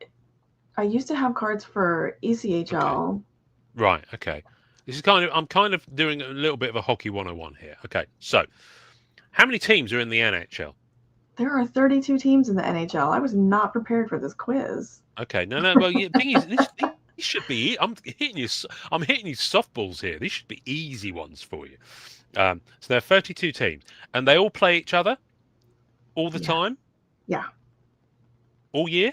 I used to have cards for ECHL. Okay. Right. Okay. I'm kind of doing a little bit of a hockey 101 here. Okay. So, how many teams are in the NHL? There are 32 teams in the NHL. I was not prepared for this quiz. Okay. No. Well, the thing is, these should be. I'm hitting you softballs here. These should be easy ones for you. So there are 32 teams, and they all play each other all the time. Yeah. All year.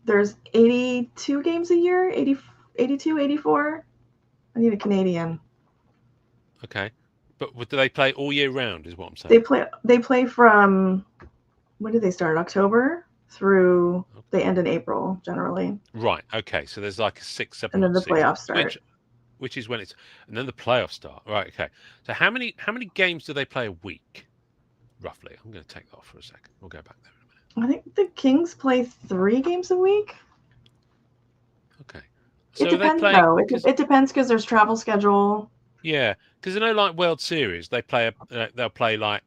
There's 82 games a year. 82, 84. I need a Canadian. Okay. But do they play all year round? Is what I'm saying. They play from when do they start? October through they end in April generally. Right. Okay. So there's like a 6, 7, and then the playoffs start. Which is when and then the playoffs start. Right. Okay. So how many games do they play a week, roughly? I'm going to take that off for a second. We'll go back there in a minute. I think the Kings play 3 games a week. Okay. So it depends, though. It depends because there's travel schedule. Yeah, because like World Series, they play they'll play like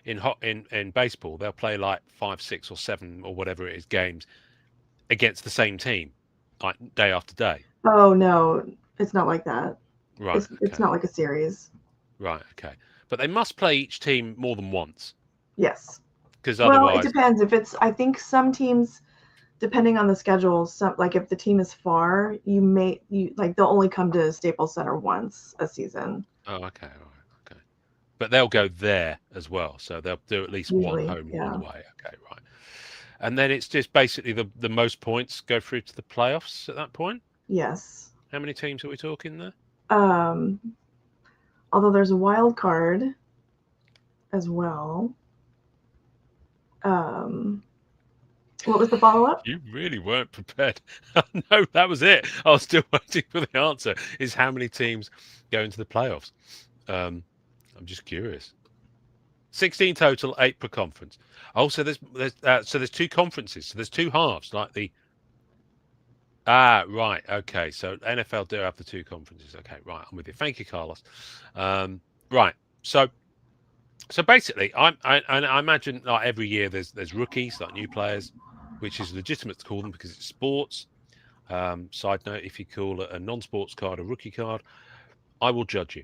in baseball, they'll play like 5, 6, or 7 or whatever it is games against the same team, like day after day. Oh no, it's not like that. Right. It's not like a series. Right. Okay. But they must play each team more than once. Yes. Because otherwise, it depends. I think some teams, depending on the schedule, like if the team is far, they'll only come to Staples Center once a season. Oh, okay, all right, okay. But they'll go there as well, so they'll do at least one Usually, home and one yeah. away. Okay, right. And then it's just basically the most points go through to the playoffs at that point. Yes. How many teams are we talking there? Um, although there's a wild card as well. Um, what was the follow up? You really weren't prepared. No, that was it. I was still waiting for the answer. Is how many teams go into the playoffs? I'm just curious. 16 total, 8 per conference. Oh, so there's two conferences. So there's two halves, like the right. Okay, so NFL do have the two conferences. Okay, right. I'm with you. Thank you, Carlos. Right. So basically, I imagine like every year there's rookies, like new players, which is legitimate to call them because it's sports. Side note: if you call a non-sports card a rookie card, I will judge you.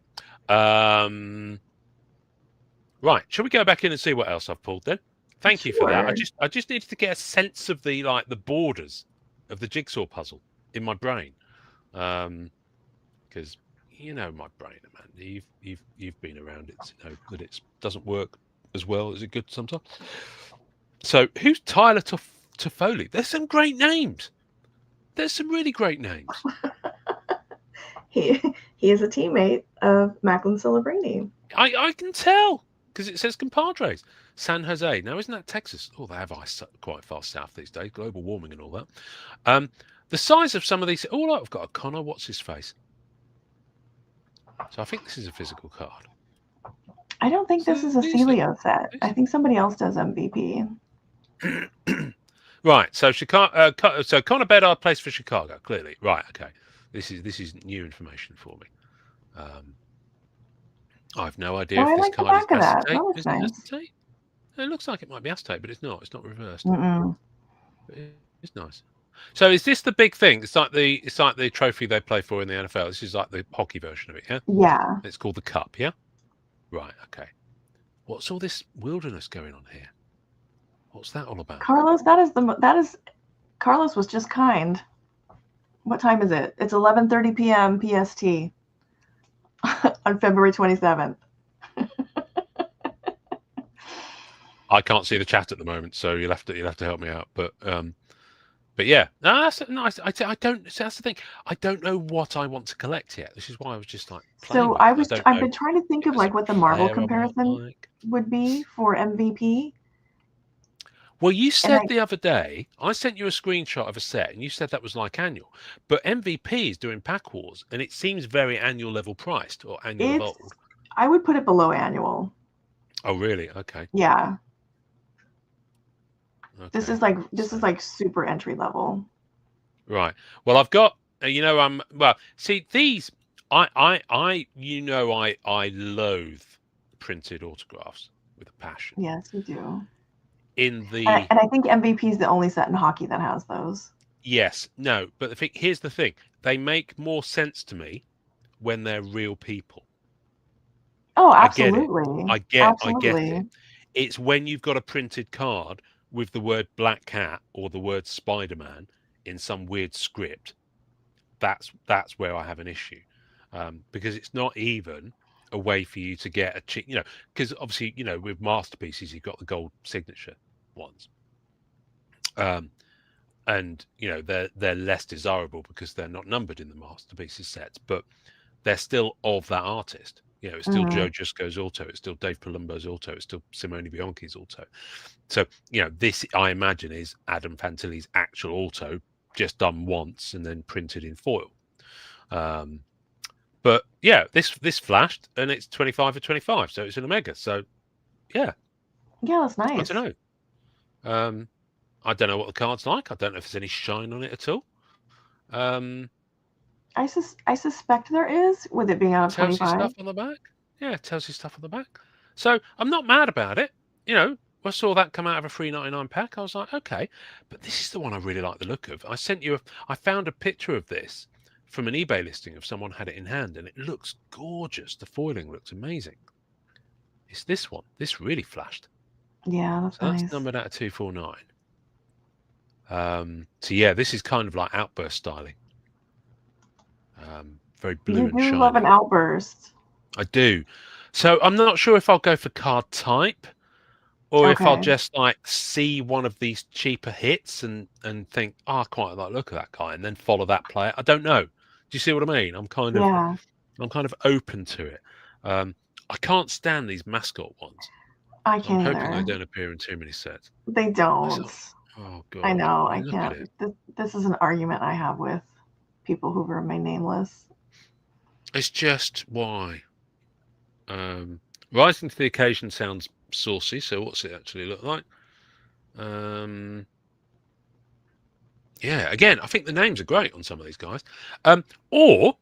Right, shall we go back in and see what else I've pulled then? Thank you for that. Sure. I just needed to get a sense of the borders of the jigsaw puzzle in my brain, because you know my brain, man. You've been around it to know that it doesn't work as well as it could sometimes. So who's Tyler Toffoli? There's some great names. There's some really great names. He he is a teammate of Macklin Celebrini. I can tell because it says compadres. San Jose. Now, isn't that Texas? Oh, they have ice quite far south these days. Global warming and all that. The size of some of these. Oh, look, I've got a Connor. What's his face? So I think this is a physical card. I don't think So this is a Celio set. I think somebody else does MVP. Right. So Chicago. So Connor Bedard plays for Chicago. Clearly, right. Okay. This is new information for me. I have no idea Oh, if I this like the card is back of that. acetate. That looks Is it nice. acetate? It looks like it might be acetate, but it's not. It's not reversed. Mm-mm. But it's nice. So is this the big thing? It's like the trophy they play for in the NFL. This is like the hockey version of it, yeah? Yeah. It's called the Cup, yeah? Right, okay. What's all this wilderness going on here? What's that all about? Carlos, Carlos was just kind. What time is it? It's 11:30 p.m. PST on February 27th. I can't see the chat at the moment, so you'll have to help me out. But yeah, no, that's nice. I don't. So that's the thing. I don't know what I want to collect yet. This is why I was just like playing So with it. I've been trying to think of like what the Marvel I might comparison like. would be for MVP. Well, you And said the other day, I sent you a screenshot of a set, and you said that was like annual. But MVP is doing Pack Wars, and it seems very annual level priced or annual of old. I would put it below annual. Oh, really? Okay. Yeah. Okay. This is like super entry level. Right. Well, I've got well, see these. I loathe printed autographs with a passion. Yes, you do. And I think MVP is the only set in hockey that has those. Yes, no, but here's the thing: they make more sense to me when they're real people. Oh, absolutely. I get it. It's when you've got a printed card with the word Black Cat or the word Spider-Man in some weird script. That's where I have an issue, because it's not even a way for you to get a cheap, because obviously, with masterpieces, you've got the gold signature ones. And they're less desirable because they're not numbered in the masterpieces sets, but they're still of that artist. It's still Joe Jusko's auto, it's still Dave Palumbo's auto, it's still Simone Bianchi's auto. So this, I imagine, is Adam Fantilli's actual auto, just done once and then printed in foil. But yeah, this flashed and it's 25 or 25, so it's an Omega. So yeah, that's nice. I don't know. I don't know what the card's like. I don't know if there's any shine on it at all. I suspect there is, with it being out of 25. Tells you stuff on the back. Yeah, it tells you stuff on the back. So I'm not mad about it. I saw that come out of a $3.99 pack. I was like, okay, but this is the one I really like the look of. I found a picture of this from an eBay listing of someone had it in hand, and it looks gorgeous. The foiling looks amazing. It's this one. This really flashed. Yeah, that's nice. That's numbered out of 249. So yeah, this is kind of like outburst styling. Very blue and shiny. You do love an outburst. I do. So I'm not sure if I'll go for card type or if I'll Okay. just like see one of these cheaper hits and think, oh, I quite like the look of that guy, and then follow that player. I don't know. Do you see what I mean? I'm kind of Yeah, open to it. I can't stand these mascot ones, I so I'm can't hoping they either. don't appear in too many sets. They I don't. thought, oh I God, know. I I mean, look at can't. it. This is an argument I have with people who remain nameless. It's just why. Rising to the occasion sounds saucy. So what's it actually look like? Yeah, again, I think the names are great on some of these guys. Or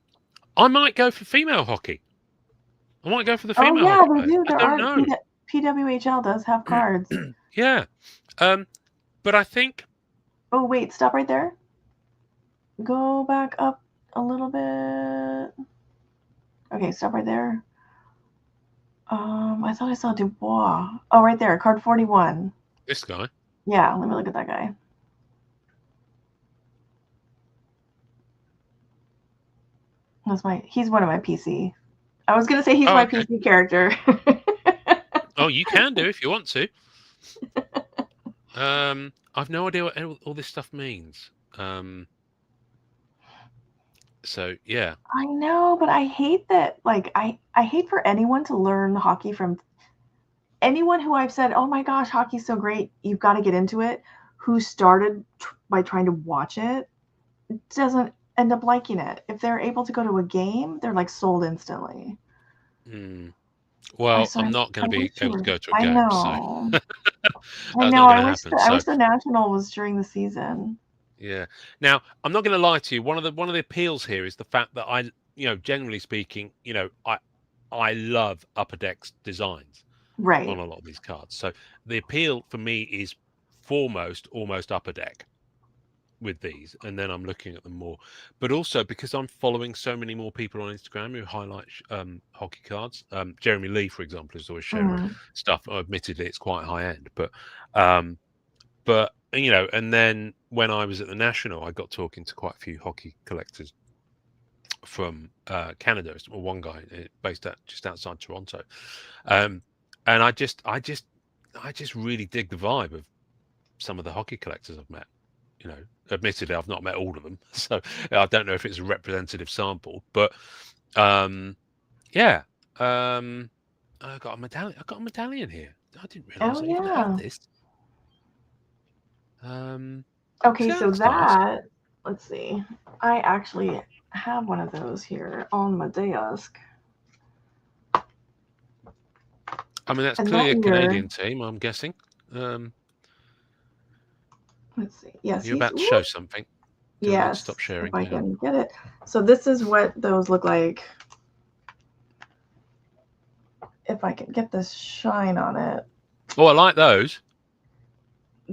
I might go for female hockey. I might go for the Oh female yeah, hockey they players. do. I There don't are know. PWHL does have cards. Yeah. But I think Oh wait, stop right there. Go back up a little bit. Okay, stop right there. I thought I saw Dubois. Oh, right there, card 41. this guy. Yeah, let me look at that guy. He's one of my PC. I was gonna say he's Oh, my okay. PC character. Oh, you can do if you want to. I've no idea what all this stuff means. So yeah. I know, but I hate that. Like, I hate for anyone to learn hockey from anyone who I've said, "Oh my gosh, hockey's so great, you've got to get into it." Who started by trying to watch it doesn't end up liking it. If they're able to go to a game, they're like sold instantly. Hmm. I Well, so I'm not going I to be wish you able to were. go to a I game, so know. I that's know. not going to happen. I So wish the national was during the season. yeah. Now, I'm not going to lie to you. One of the appeals here is the fact that generally speaking, I love upper decks designs on Right. a lot of these cards. So the appeal for me is foremost almost upper deck with these, and then I'm looking at them more. But also because I'm following so many more people on Instagram who highlight hockey cards. Jeremy Lee, for example, is always sharing Mm. stuff. Admittedly, it's quite high end, but and then when I was at the National, I got talking to quite a few hockey collectors from Canada. Well, one guy based just outside Toronto, and I just really dig the vibe of some of the hockey collectors I've met. Admittedly, I've not met all of them, so I don't know if it's a representative sample. But yeah, I got a medallion. I got a medallion here. I didn't realize Oh I even had yeah. this. Okay, See, that so looks nice. that, let's see. I actually have one of those here on my desk. I mean, that's And clearly that a year, Canadian team, I'm guessing. let's see. Yes, You're about to show something. Do I need to yes, stop if sharing? I Hang on. can get it. So this is what those look like. If I can get this shine on it. Oh, I like those.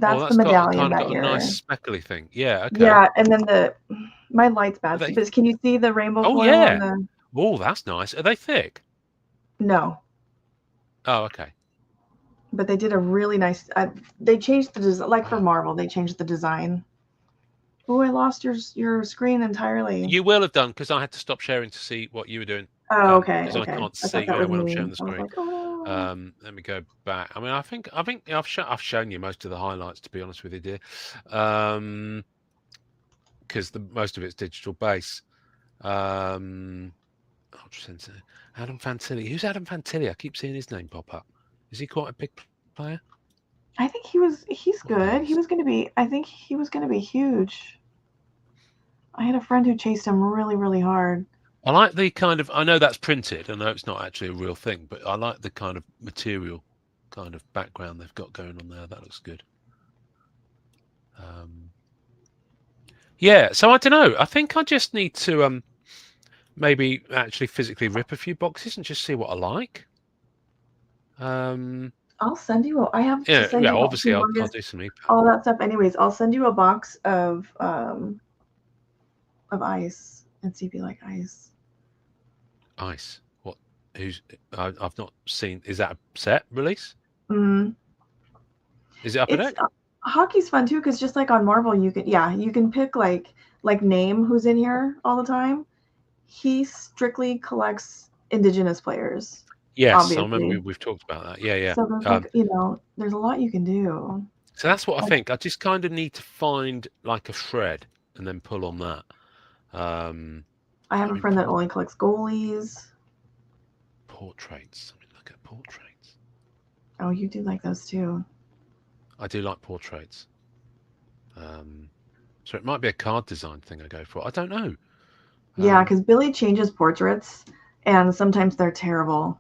Oh, That's the that's medallion kind of that got a nice year. speckly thing. Yeah, okay. Yeah, and then my light's Are bad, they? but can you see the rainbow Oh, foil on yeah. the? Oh, that's nice. Are they thick? No, Oh, okay. but they did a really nice. They changed the design, like for Wow. Marvel, they changed the design. Oh, I lost your screen entirely. You will have done because I had to stop sharing to see what you were doing. Oh, okay, Because I okay. can't I see, thought that was when I'm me. sharing the I was screen. like, oh Let me go back. I mean, I think I've shown you most of the highlights, to be honest with you, dear. Because most of it's digital base. Adam Fantilli. Who's Adam Fantilli? I keep seeing his name pop up. Is he quite a big player? I think he's What are good. these? I think he was gonna be huge. I had a friend who chased him really, really hard. I like the kind of. I know that's printed. I know it's not actually a real thing, but I like the kind of material, kind of background they've got going on there. That looks good. Yeah. So I don't know. I think I just need to maybe actually physically rip a few boxes and just see what I like. I'll send you. I have to Yeah. send Yeah. you Obviously, I'll humongous do some EPUB. all that stuff. Anyways, I'll send you a box of ice and see if you like ice. Ice. What? I've not seen. Is that a set release? Mm. Is it Upper It's Deck? hockey's fun too because just like on Marvel, you can pick like name who's in here all the time. He strictly collects indigenous players. Yes, I remember Obviously. we've talked about that. Yeah. So there's like, there's a lot you can do. So that's what I Like, think. I just kind of need to find like a thread and then pull on that. I have I a mean, friend that only collects goalies. portraits. I mean, look at portraits. Oh, you do like those too. I do like portraits. So it might be a card design thing I go for. I don't know. Yeah, because Billy changes portraits, and sometimes they're terrible.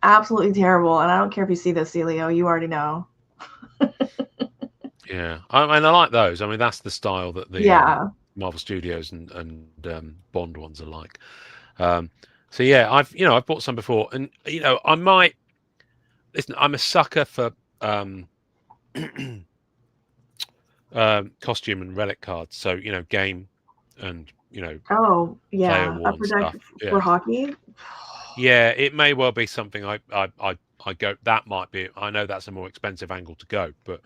Absolutely terrible. And I don't care if you see this, Celio. You already know. Yeah, I mean, I like those. I mean, that's the style that the Yeah. Marvel Studios and Bond ones are like. So yeah, I've bought some before, and I might listen. I'm a sucker for costume and relic cards. So game and Oh, player yeah. war Upper and deck stuff. for Yeah, hockey. yeah. It may well be something I go. That might be. I know that's a more expensive angle to go, but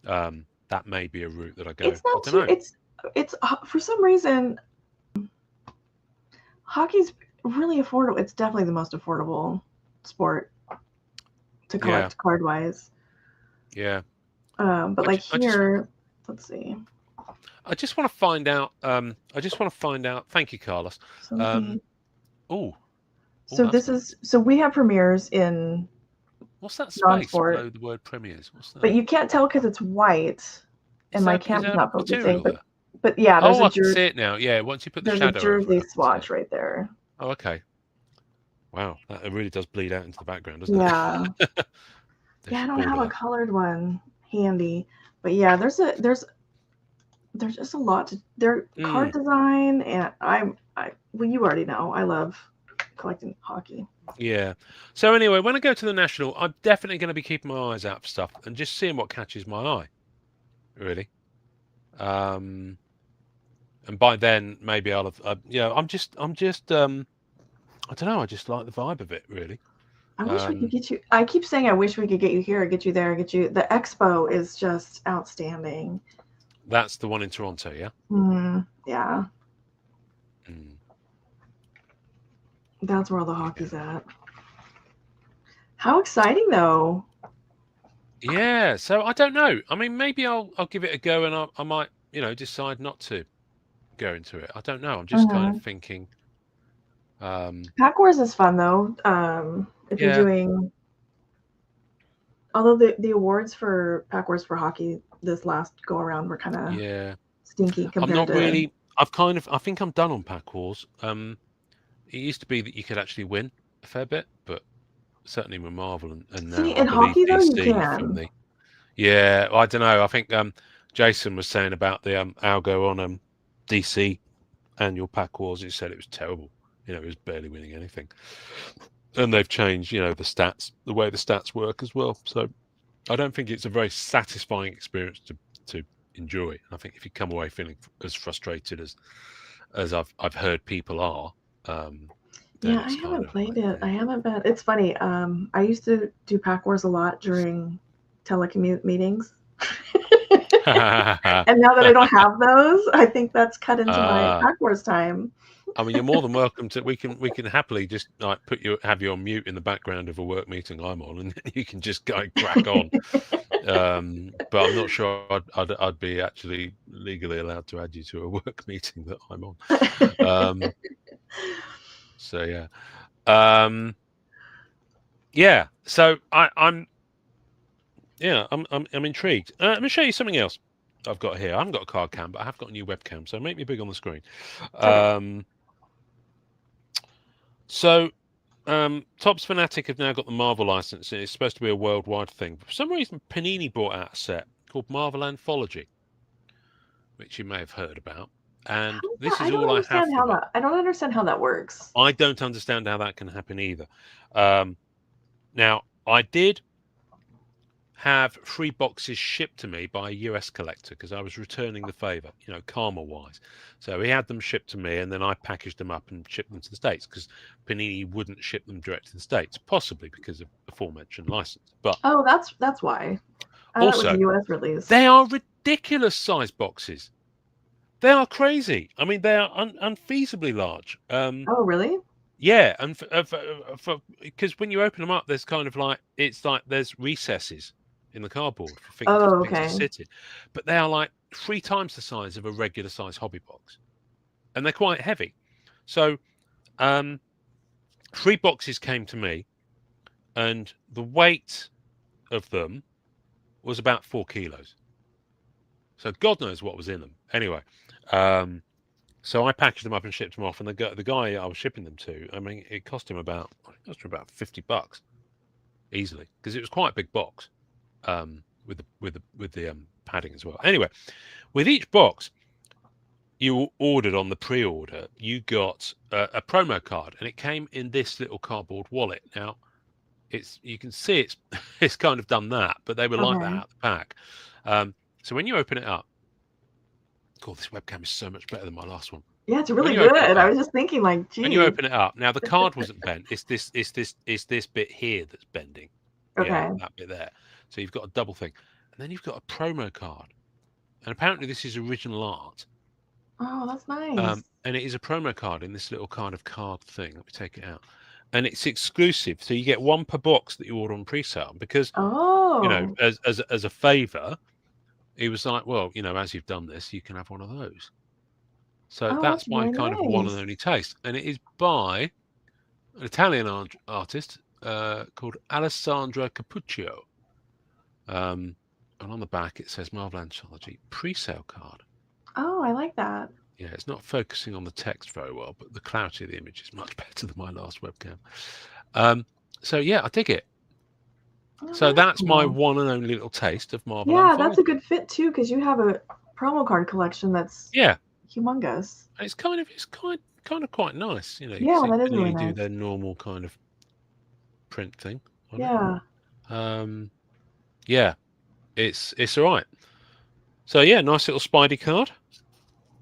that may be a route that I go. It's I not don't too. know. It's for some reason hockey's really affordable. It's definitely the most affordable sport to Yeah, collect card wise. yeah. But like I just here, let's see. I just want to find out. I just want to find out. Thank you, Carlos. So let Um, me. oh, So that's this nice. is so we have premieres in What's that space non-sport, below the word premiers? What's but that? you can't tell because it's white, and my Is camera's there not focusing. material there? But yeah, Oh, I can see it now. Yeah, once you put the there's a shadow over it, jersey I can see it. swatch right there. Oh, okay. Wow, that it really does bleed out into the background, doesn't Yeah. it? Yeah, There's I your don't have border a there. colored one handy, but yeah, there's just a lot to there card Mm, design, and well, you already know I love collecting hockey. yeah. So anyway, when I go to the National, I'm definitely going to be keeping my eyes out for stuff and just seeing what catches my eye. Really. Um, and by then maybe I'll have. I don't know. I just like the vibe of it, really. I wish we could Um, get you. I keep saying I wish we could get you here, get you there, get you. The expo is just outstanding. that's the one in Toronto, yeah. Yeah, Mm, that's where all the yeah. hockey's at. How exciting, though! Yeah. So I don't know. I mean, maybe I'll give it a go, and I might decide not to go into it. I don't know. I'm just kind of Mhm. thinking. Pack Wars is fun though. If you're Yeah. doing, although the awards for Pack Wars for hockey this last go around were kind of Yeah. stinky I'm compared not to. really. I think I'm done on Pack Wars. It used to be that you could actually win a fair bit, but certainly with Marvel and See, now I in believe hockey though, you DC from can. the. Yeah, I don't know. I think Jason was saying about the algo on DC annual Pack Wars. He said it was terrible. It was barely winning anything. And they've changed, the stats, the way the stats work as well. So I don't think it's a very satisfying experience to enjoy. I think if you come away feeling as frustrated as I've heard people are, then Yeah, I it's kind haven't of played like, it. I haven't been. It's funny. I used to do Pack Wars a lot during telecommute meetings. yeah. And now that I don't have those, I think that's cut into my uh, Pack Wars time. I mean, you're more than welcome to. We can happily just like have you on mute in the background of a work meeting I'm on, and you can just go crack on. But I'm not sure I'd be actually legally allowed to add you to a work meeting that I'm on. Um, so yeah, yeah. So I'm I'm intrigued. Let me show you something else I've got here. I haven't got a card cam, but I have got a new webcam, so make me big on the screen. Okay. So Topps Fanatic have now got the Marvel license, and it's supposed to be a worldwide thing. For some reason, Panini brought out a set called Marvel Anthology, which you may have heard about. And this is I don't all I have understand how from it. that. I don't understand how that works. I don't understand how that can happen either. Now, I did have 3 boxes shipped to me by a US collector because I was returning the favor, karma wise. So he had them shipped to me, and then I packaged them up and shipped them to the States because Panini wouldn't ship them direct to the States, possibly because of the aforementioned license. But Oh, that's why. I thought it was also, a U.S. release. they are ridiculous size boxes. They are crazy. I mean, they are unfeasibly large. Oh, really? Yeah, and because when you open them up, there's kind of like it's like there's recesses in the cardboard for Oh, things to okay. sit in, but they are like 3 times the size of a regular size hobby box, and they're quite heavy. So, 3 boxes came to me, and the weight of them was about 4 kilos. So God knows what was in them. Anyway, um, so I packaged them up and shipped them off, and the guy I was shipping them to, I mean, it cost him about $50 easily because it was quite a big box, with the padding as well. Anyway, with each box you ordered on the pre-order, you got a promo card, and it came in this little cardboard wallet. Now, you can see it's it's kind of done that, but they were like that Okay. out the pack. So when you open it up, God, this webcam is so much better than my last one. Yeah, it's When really you open it good. I up, was just thinking, like, when you geez. open it up, now the card wasn't bent. It's this bit here that's bending. Yeah, Okay. that bit there. So you've got a double thing, and then you've got a promo card, and apparently this is original art. Oh, that's nice. And it is a promo card in this little kind of card thing. Let me take it out, and it's exclusive. So you get one per box that you order on pre-sale because Oh. as a favour, he was like, well, as you've done this, you can have one of those. So Oh, that's that's my really kind of one and nice. only taste, and it is by an Italian artist called Alessandra Capuccio. And on the back it says Marvel Anthology pre-sale card. Oh, I like that. Yeah, it's not focusing on the text very well, but the clarity of the image is much better than my last webcam. So yeah, I dig it. Oh, So that's that's my cool. one and only little taste of Marvel Yeah, that's a Unfolded. good fit too, because you have a promo card collection that's Yeah, humongous. it's kind of quite nice. You Yeah, see that is really Panini do nice. their normal kind of print thing on it. Yeah. Yeah, it's all right. So yeah, nice little Spidey card,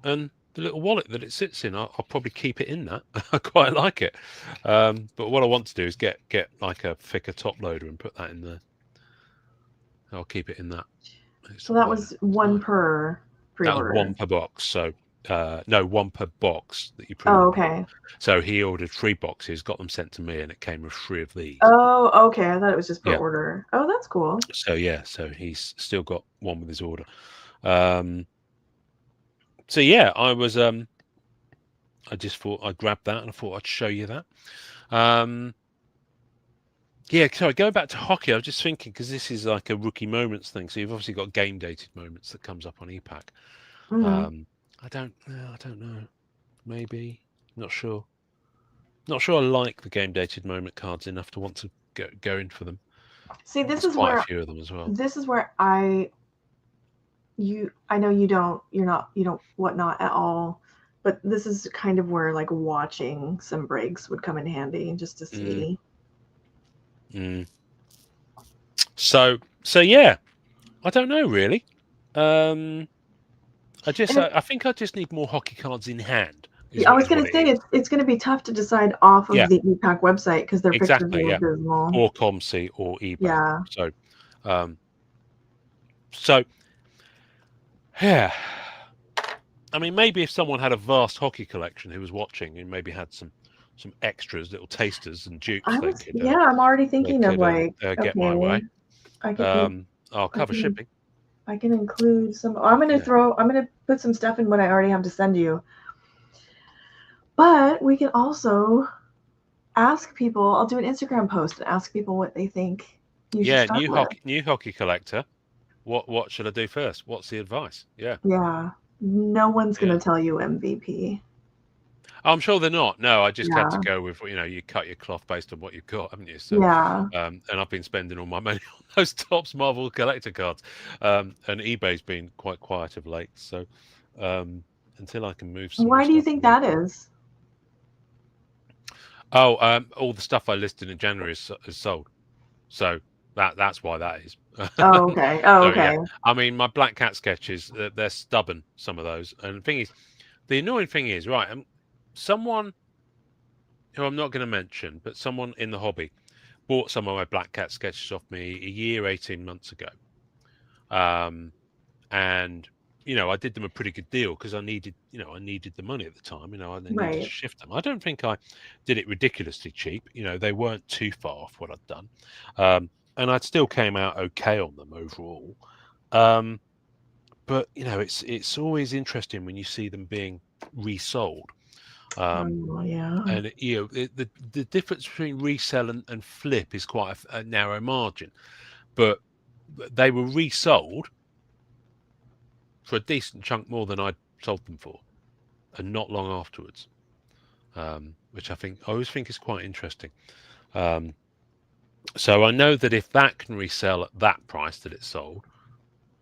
and the little wallet that it sits in. I'll probably keep it in that. I quite like it. But what I want to do is get like a thicker top loader and put that in there. I'll keep it in that. So that was one Nice. per That was pre-order. one per box. So no, one per box that you Oh, pre-ordered. okay. So he ordered 3 boxes, got them sent to me, and it came with 3 of these. Oh, okay. I thought it was just per Yeah. order. Oh, that's cool. So yeah, so he's still got one with his order. So yeah, I just thought I'd grab that, and I thought I'd show you that. Yeah, sorry, going back to hockey, I was just thinking, because this is like a rookie moments thing, so you've obviously got game dated moments that comes up on EPAC. Mm-hmm. I don't know. Maybe. Not sure. Not sure I like the game dated moment cards enough to want to go in for them. See, There's quite a few of them as well. this is where I know you don't, you don't whatnot at all, but this is kind of where like watching some breaks would come in handy just to see. So yeah, I don't know really. I think I just need more hockey cards in hand. I was What going to it say is. it's going to be tough to decide off Yeah, of the EPAC website because their pictures exactly. are Yeah, abysmal. or ComC or eBay. Yeah. Um, so yeah. I mean, maybe if someone had a vast hockey collection who was watching and maybe had some extras, little tasters and dupes, I'm already thinking of like, get my way. I can I'll I cover can shipping. I can include some. I'm gonna put some stuff in what I already have to send you. But we can also ask people. I'll do an Instagram post and ask people what they think you should start with. New hockey collector. What should I do first? What's the advice? Yeah. Yeah. No one's gonna tell you MVP. I'm sure they're not. No, I just had to Yeah. go with, you cut your cloth based on what you've got, haven't you? So, Yeah. and I've been spending all my money on those Topps Marvel collector cards, and eBay's been quite quiet of late. So, until I can move some more Why do you stuff think on that eBay. is? Oh, all the stuff I listed in January is sold. So that's why that is. Oh, okay. Oh, So, okay. yeah. I mean, my Black Cat sketches, they're stubborn, some of those. And the thing is, the annoying thing is, right, someone who I'm not going to mention, but someone in the hobby bought some of my Black Cat sketches off me a year, 18 months ago. And, I did them a pretty good deal because I needed the money at the time. I needed to Right. shift them. I don't think I did it ridiculously cheap. They weren't too far off what I'd done, and I still came out okay on them overall. But it's always interesting when you see them being resold. Yeah. And the difference between resell and flip is quite a narrow margin, but they were resold for a decent chunk more than I'd sold them for, and not long afterwards, which I always think is quite interesting. So I know that if that can resell at that price that it sold,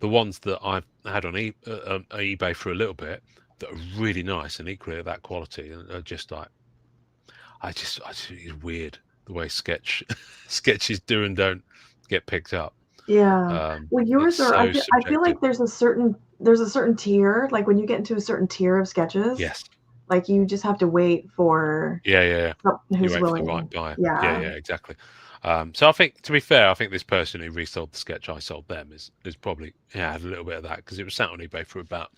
the ones that I've had on eBay for a little bit that are really nice and equally at that quality are just like, it's weird the way sketches do and don't get picked up. Yeah. Well, It's yours are. so I feel subjective. like there's a certain tier. Like when you get into a certain tier of sketches, Yes. like you just have to wait for Yeah. You who's wait for the right willing. buyer. Yeah. Yeah, exactly. So I think, to be fair, I think this person who resold the sketch I sold them is probably had a little bit of that because it was sat on eBay for about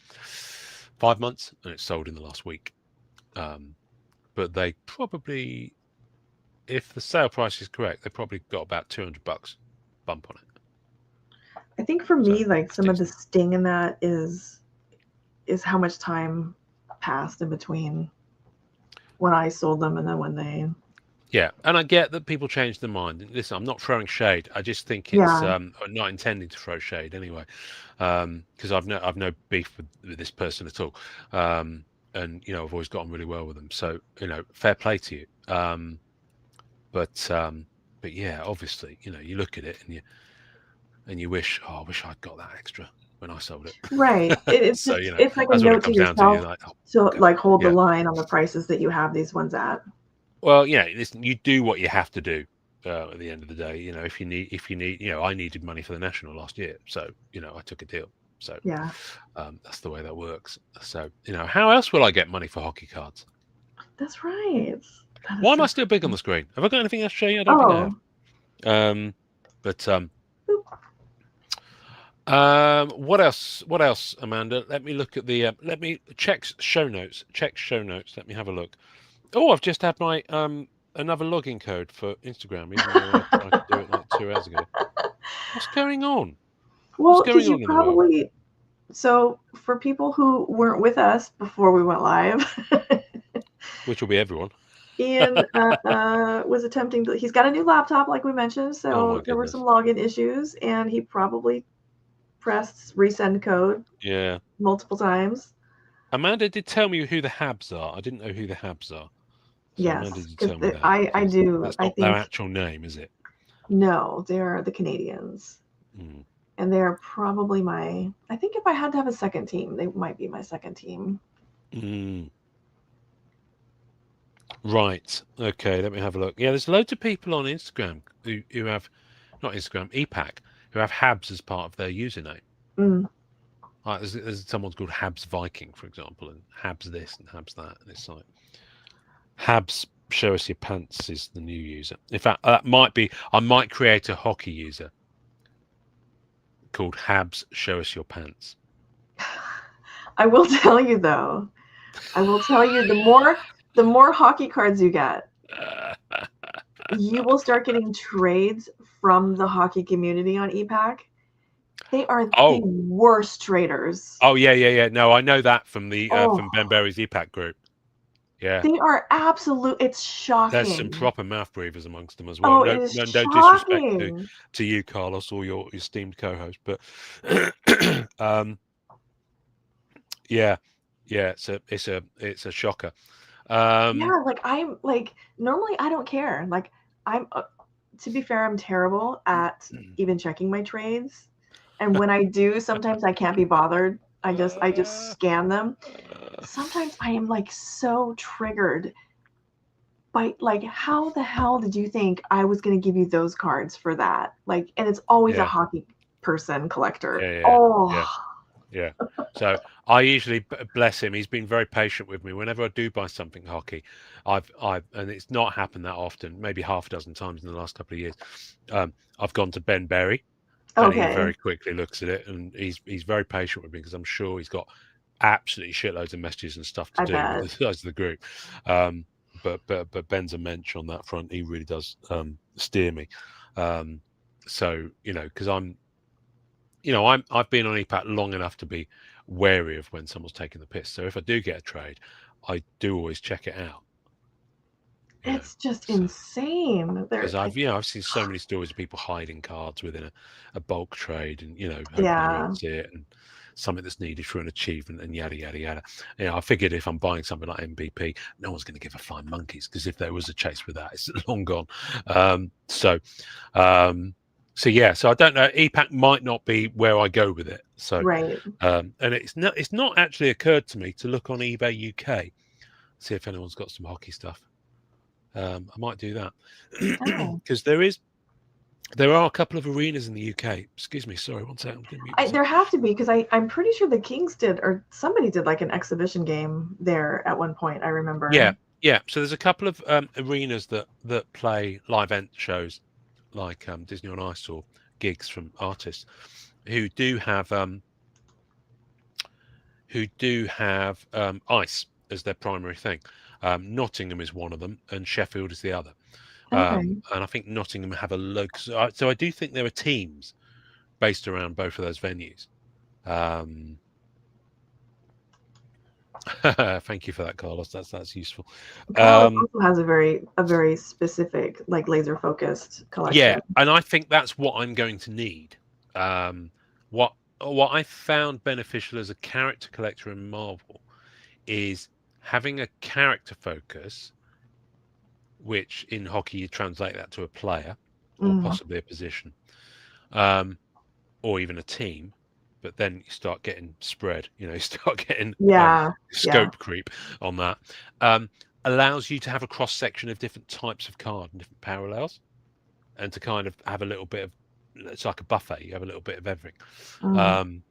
5 months and it's sold in the last week. But they probably, if the sale price is correct, they probably got about $200 bump on it. I think for So me, like it's some of the decent. sting in that is how much time passed in between when I sold them and then when they. Yeah, and I get that people change their mind. Listen, I'm not throwing shade. I just think it's Yeah. I'm not intending to throw shade anyway, because I've no beef with this person at all, and I've always gotten really well with them. So fair play to you. But yeah, obviously, you look at it and you wish, oh, I wish I'd got that extra when I sold it. Right. It's So just it's like a that's what it note to comes down to. You're yourself like, oh to God, like hold the yeah. line on the prices that you have these ones at. Well, listen, you do what you have to do at the end of the day. If you need, I needed money for the national last year, so I took a deal. So Yeah. that's the way that works. So how else will I get money for hockey cards? That's right. That is Why am I so still big on funny. the screen? Have I got anything else to show you? I don't think I Oh. have. But what else? What else, Amanda? Let me look at the. Let me check show notes. Check show notes. Let me have a look. Oh, I've just had my another login code for Instagram, even though I tried to do it like 2 hours ago. What's going on? What's Well, because going you on in the world? probably so for people who weren't with us before we went live, Which will be everyone. Ian was attempting to. He's got a new laptop, like we mentioned, Oh my so there were some goodness. login issues, and he probably pressed resend code Yeah. multiple times. Amanda did tell me who the Habs are. I didn't know who the Habs are. So Amanda Yes, did because tell me that I because do. that's I not their think actual name, is it? no, they're the Canadians, Mm. and they're probably my. I think if I had to have a second team, they might be my second team. Mm. Right. Okay, let me have a look. Yeah, there's loads of people on Instagram who have, not Instagram, EPAC, who have Habs as part of their username. Mm. Like there's someone's called Habs Viking, for example, and Habs this and Habs that. And it's like Habs show us your pants is the new user. In fact, that might be. I might create a hockey user called Habs show us your pants. I will tell you though. I will tell you the more hockey cards you get, you will start getting trades from the hockey community on EPAC. They are the Oh, worst traders. yeah. No, I know that from the Oh, from Ben Berry's EPAC group. Yeah, they are absolute. It's there's some shocking. proper mouth breathers amongst them as well. Oh, No, it is no disrespect shocking. to you, Carlos, or your esteemed co-host, but um, yeah, it's a shocker. Yeah, like I'm like normally I don't care. Like I'm to be fair, I'm terrible at even checking my trades. And when I do, sometimes I can't be bothered. I just scan them. Sometimes I am like so triggered by like how the hell did you think I was going to give you those cards for that? Like and it's always a yeah, hockey person collector. yeah, Oh, yeah. Yeah. So I usually bless him. He's been very patient with me. Whenever I do buy something hockey, and it's not happened that often, maybe half a dozen times in the last couple of years. I've gone to Ben Berry And he Okay. very quickly looks at it, and he's very patient with me because I'm sure he's got absolutely shitloads of messages and stuff to I do with bet. the size of the group. But Ben's a mensch on that front. He really does steer me. So because I've been on EPAC long enough to be wary of when someone's taking the piss. So if I do get a trade, I do always check it out. It's just insane. Because I've seen so many stories of people hiding cards within a bulk trade, and hoping you won't Yeah. see it, and something that's needed for an achievement, and yada yada yada. I figured if I'm buying something like MVP, no one's going to give a flying monkeys, because if there was a chase with that, it's long gone. So yeah. So I don't know. EPAC might not be where I go with it. So Right. and it's not actually occurred to me to look on eBay UK, see if anyone's got some hockey stuff. I might do that Oh. because there are a couple of arenas in the UK. Excuse me, sorry, one second. I'm going to mute myself. There have to be, because I'm pretty sure the Kings did, or somebody did like an exhibition game there at one point. I remember. Yeah. So there's a couple of arenas that play live event shows, like Disney on Ice, or gigs from artists who do have ice as their primary thing. Nottingham is one of them, and Sheffield is the other. Okay. And I think Nottingham have a local. So I do think there are teams based around both of those venues. Thank you for that, Carlos. That's useful. Carlos also has a very specific, like, laser focused collection. Yeah, and I think that's what I'm going to need. What I found beneficial as a character collector in Marvel is having a character focus, which in hockey you translate that to a player or possibly a position, or even a team. But then you start getting spread. You start getting scope creep on that. Allows you to have a cross section of different types of card and different parallels, and to kind of have a little bit of, it's like a buffet. You have a little bit of everything.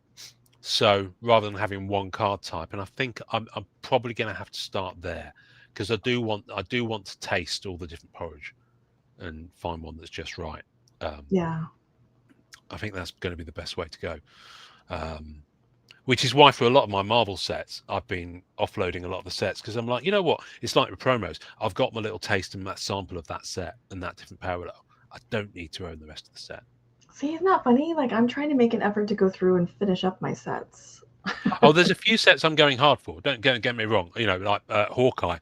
So rather than having one card type, and I think I'm probably going to have to start there, because I do want to taste all the different porridge and find one that's just right. I think that's going to be the best way to go. Which is why for a lot of my Marvel sets, I've been offloading a lot of the sets, because I'm like, you know what? It's like with promos. I've got my little taste and that sample of that set and that different parallel. I don't need to own the rest of the set. See, isn't that funny? Like, I'm trying to make an effort to go through and finish up my sets. Oh, there's a few sets I'm going hard for. Don't get me wrong. Like Hawkeye,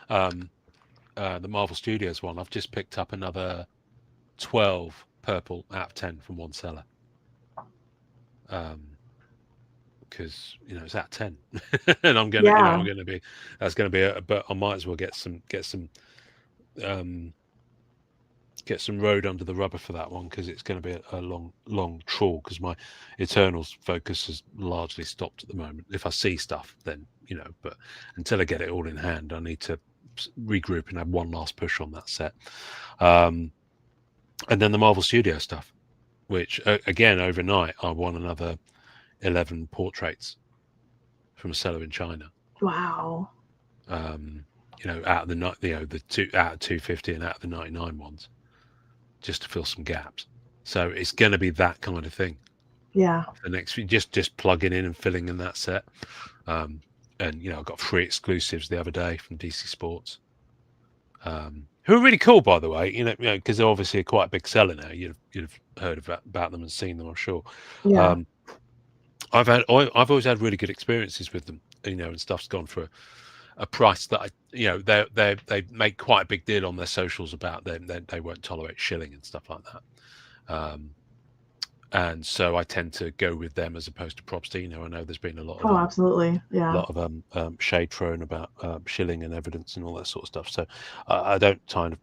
the Marvel Studios one. I've just picked up another 12 purple out of 10 from one seller. Because it's at 10, and I'm gonna, I'm gonna be. That's gonna be. But I might as well get some road under the rubber for that one, because it's going to be a long trawl. Because my Eternals focus has largely stopped at the moment. If I see stuff, then but until I get it all in hand, I need to regroup and have one last push on that set. And then the Marvel Studio stuff, which again overnight I won another 11 portraits from a seller in China. Wow. Out of the 250 and out of the 99 ones, just to fill some gaps. So it's going to be that kind of thing. Yeah. The next, just plugging in and filling in that set. And I got 3 exclusives the other day from DC Sports, who are really cool, by the way. Because they're obviously quite a big seller now. You'd have heard about them and seen them, I'm sure. Yeah. I've always had really good experiences with them, and stuff's gone for a price that they make quite a big deal on their socials about them. They won't tolerate shilling and stuff like that. And so I tend to go with them as opposed to Probstino. I know there's been a lot of absolutely, yeah, a lot of shade thrown about shilling and evidence and all that sort of stuff. So I don't kind of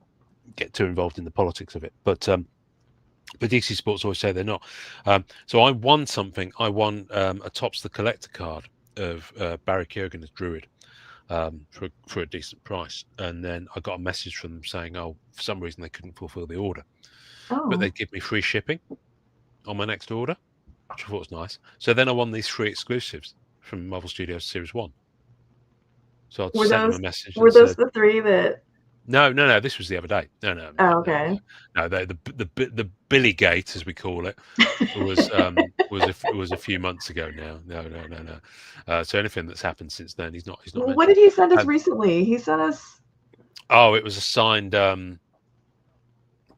get too involved in the politics of it, but DC Sports always say they're not. So I won something. I won a Topps the Collector card of Barry Keoghan as Druid, for a decent price. And then I got a message from them saying, for some reason they couldn't fulfill the order, but they'd give me free shipping on my next order, which I thought was nice. So then I won these 3 exclusives from Marvel Studios Series 1. So I sent them a message. Were those the 3 that? No. This was the other day. No. Oh, okay. No, the Billygate, as we call it, was a few months ago now. No. So anything that's happened since then, he's not Well, mentioned. what did he send us recently? He sent us. Oh, it was a signed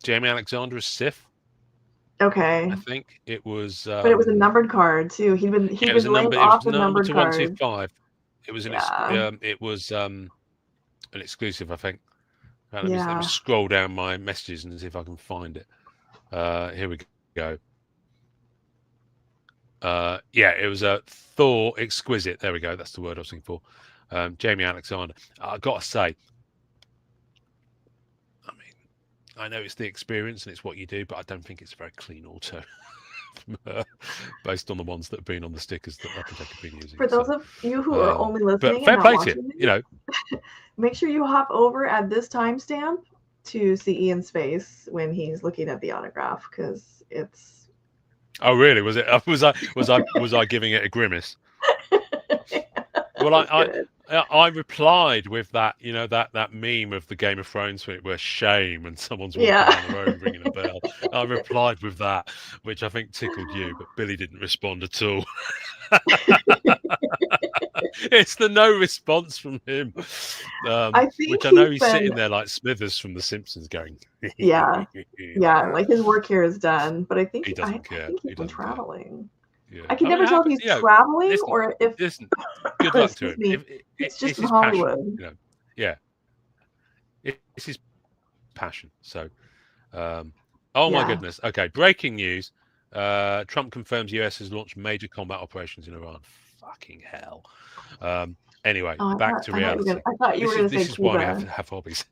Jamie Alexander as Sif. Okay. I think it was. But it was a numbered card too. He'd been laying off the numbered to card. 125. It was an exclusive, I think. Let me scroll down my messages and see if I can find it. Here we go. It was a Thor exquisite. There we go. That's the word I was looking for. Jamie Alexander. I gotta say, I mean, I know it's the experience and it's what you do, but I don't think it's a very clean auto. Based on the ones that have been on the stickers that Appletech have been using. For those of you who are only listening but fair and not play watching, to you, make sure you hop over at this timestamp to see Ian's face when he's looking at the autograph, because it's. Oh really? Was it? Was I giving it a grimace? Well, I replied with that, that meme of the Game of Thrones where shame and someone's walking down the road ringing a bell. I replied with that, which I think tickled you, but Billy didn't respond at all. It's the no response from him, which I know he's sitting there like Smithers from The Simpsons going. Yeah, like his work here is done, but I think he doesn't care. He's been traveling. Yeah. I can never tell if he's traveling or if. Good luck to him. It's just in Hollywood. Passion, it's his passion. So, my goodness. Okay, breaking news. Trump confirms US has launched major combat operations in Iran. Fucking hell. Anyway, back to reality. I thought you were going to say this is why we have to have hobbies.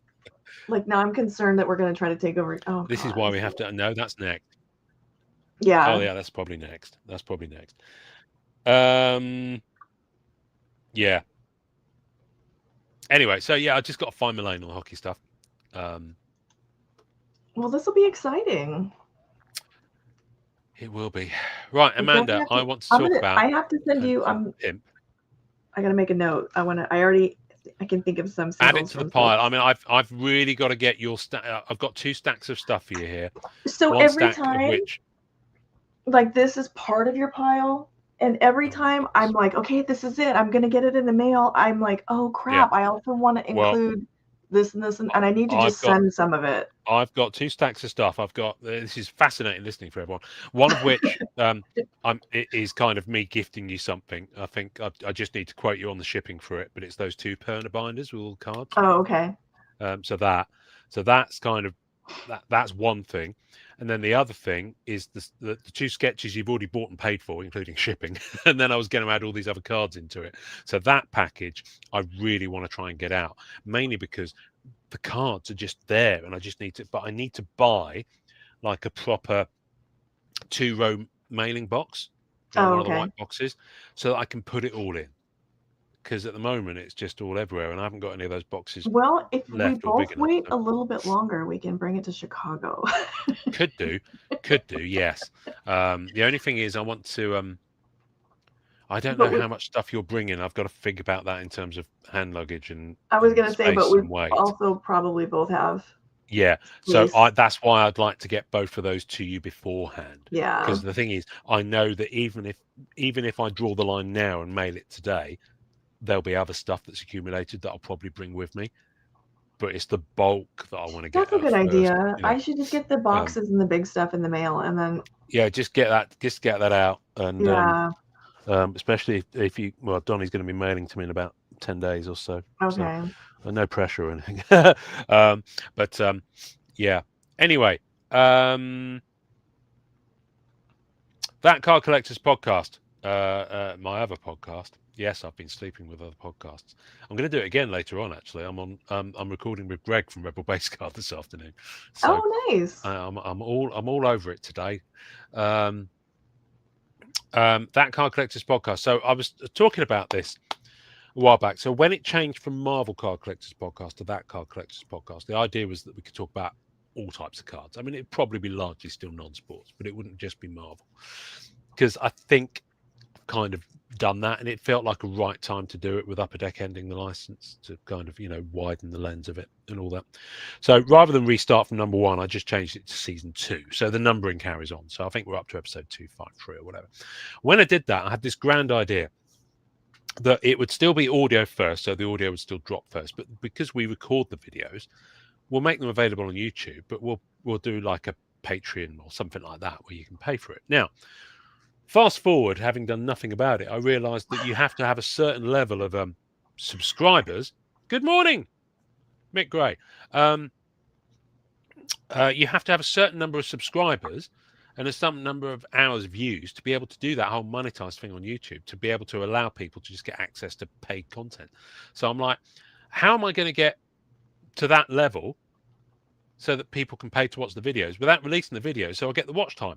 Like, now I'm concerned that we're going to try to take over. Oh, this is why we have to. No, that's next. Yeah. Oh yeah, that's probably next. Yeah. Anyway, so I just got to find my lane on the hockey stuff. Well, this will be exciting. It will be. Right, Amanda, I want to talk about. I have to send you. I got to make a note. I can think of some. Add it to the pile. I mean, I've really got to get your I've got 2 stacks of stuff for you here. So every time. Like, this is part of your pile, and every time I'm like, okay, this is it, I'm gonna get it in the mail, I'm like, oh crap, I also want to include this and this, and I need to send some of it. I've got 2 stacks of stuff. This is fascinating listening for everyone, one of which it is kind of me gifting you something. I think I just need to quote you on the shipping for it, but it's those 2 Perna binders with all the cards. Oh, okay. So that's kind of that's one thing. And then the other thing is the 2 sketches you've already bought and paid for, including shipping. And then I was going to add all these other cards into it. So that package, I really want to try and get out, mainly because the cards are just there, and I just need to. But I need to buy like a proper 2-row mailing box, one of the white boxes, so that I can put it all in. Because at the moment it's just all everywhere, and I haven't got any of those boxes. Well, if we both wait a little bit longer, we can bring it to Chicago. Could do, yes. The only thing is, I want to. I don't know how much stuff you're bringing. I've got to think about that in terms of hand luggage and. I was going to say, but we also probably both have. Yeah, so that's why I'd like to get both of those to you beforehand. Yeah. Because the thing is, I know that even if I draw the line now and mail it today, there'll be other stuff that's accumulated that I'll probably bring with me, but it's the bulk that I want to get. That's a good idea. I should just get the boxes and the big stuff in the mail, and then just get that out, and especially if Donnie's going to be mailing to me in about 10 days or so. Okay. So, no pressure or anything. Anyway, that Card Collectors podcast, my other podcast. Yes, I've been sleeping with other podcasts. I'm going to do it again later on. Actually, I'm recording with Greg from Rebel Base Card this afternoon. So, nice. I'm all over it today. That Card Collectors podcast. So I was talking about this a while back. So when it changed from Marvel Card Collectors podcast to that Card Collectors podcast, the idea was that we could talk about all types of cards. I mean, it'd probably be largely still non-sports, but it wouldn't just be Marvel, because I think kind of done that, and it felt like a right time to do it with Upper Deck ending the license to kind of, widen the lens of it and all that. So rather than restart from number 1, I just changed it to season 2. So the numbering carries on. So I think we're up to episode 253 or whatever. When I did that, I had this grand idea that it would still be audio first, so the audio would still drop first. But because we record the videos, we'll make them available on YouTube, but we'll do like a Patreon or something like that where you can pay for it. Now, fast forward, having done nothing about it, I realized that you have to have a certain level of subscribers. Good morning, Mick Gray. You have to have a certain number of subscribers and a certain number of hours views to be able to do that whole monetized thing on YouTube, to be able to allow people to just get access to paid content. So I'm like, how am I going to get to that level so that people can pay to watch the videos without releasing the videos so I get the watch time?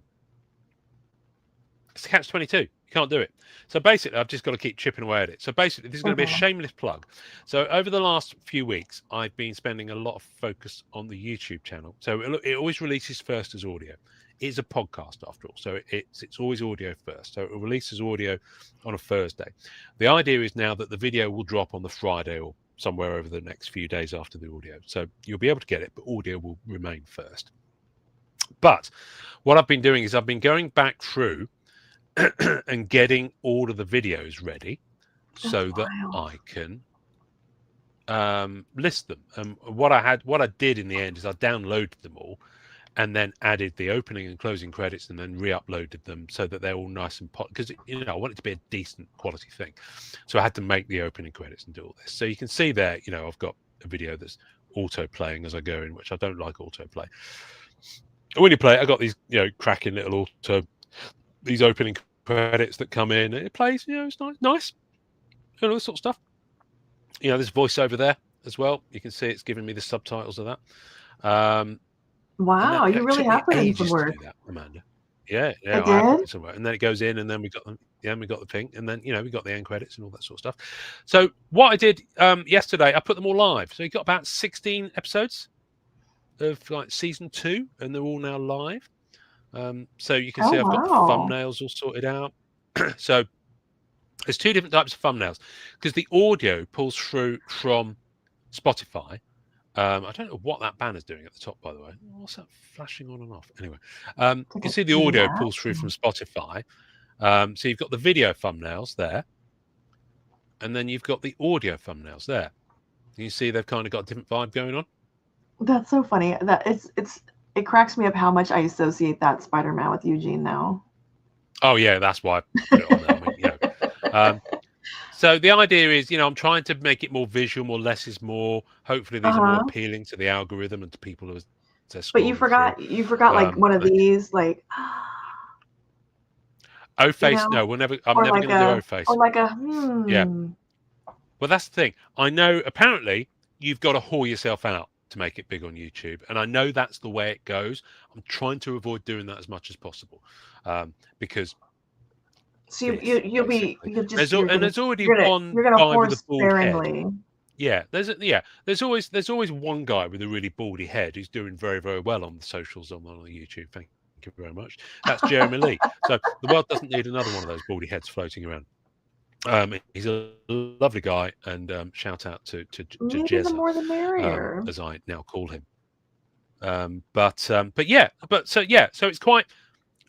It's catch-22. You can't do it. So basically, I've just got to keep chipping away at it. So basically, this is going to be a shameless plug. So over the last few weeks, I've been spending a lot of focus on the YouTube channel. So it always releases first as audio. It's a podcast after all. So it's always audio first. So it releases audio on a Thursday. The idea is now that the video will drop on the Friday or somewhere over the next few days after the audio. So you'll be able to get it, but audio will remain first. But what I've been doing is I've been going back through and getting all of the videos ready so that I can list them. What I did in the end is I downloaded them all and then added the opening and closing credits and then re-uploaded them so that they're all nice and because I want it to be a decent quality thing. So I had to make the opening credits and do all this. So you can see there, I've got a video that's auto playing as I go in, which I don't like auto play. And when you play it, I got these, cracking little these opening credits that come in. It plays, it's nice, this sort of stuff. There's voiceover there as well. You can see it's giving me the subtitles of that. Wow, you really have put in some work. To do that, Amanda. Yeah, I have put in some work. And then it goes in, and then we got the pink, and then we got the end credits and all that sort of stuff. So what I did yesterday, I put them all live. So you got about 16 episodes of like season 2, and they're all now live. So you can see I've got the thumbnails all sorted out. So there's 2 different types of thumbnails because the audio pulls through from Spotify. I don't know what that banner's doing at the top, by the way. What's that flashing on and off? Anyway, you can see the audio pulls through from Spotify. So you've got the video thumbnails there, and then you've got the audio thumbnails there. You see they've kind of got a different vibe going on. That's so funny. That it cracks me up how much I associate that Spider-Man with Eugene now. Oh yeah, that's why I put it on there. So the idea is, I'm trying to make it more visual, more less is more. Hopefully, these are more appealing to the algorithm and to people who are. But you forgot like one of these, like. O-face? No, we'll never. I'm never going to do O-face. Or like a. Yeah. Well, that's the thing. I know. Apparently, you've got to whore yourself out to make it big on YouTube, and I know that's the way it goes. I'm trying to avoid doing that as much as possible, because. So you'll just. There's already one guy with a bald head. Yeah, there's always one guy with a really baldy head who's doing very, very well on the socials on the YouTube. Thank you very much. That's Jeremy Lee. So the world doesn't need another one of those baldy heads floating around. He's a lovely guy, and shout out to Jezza, the more the merrier, as I now call him. So it's quite.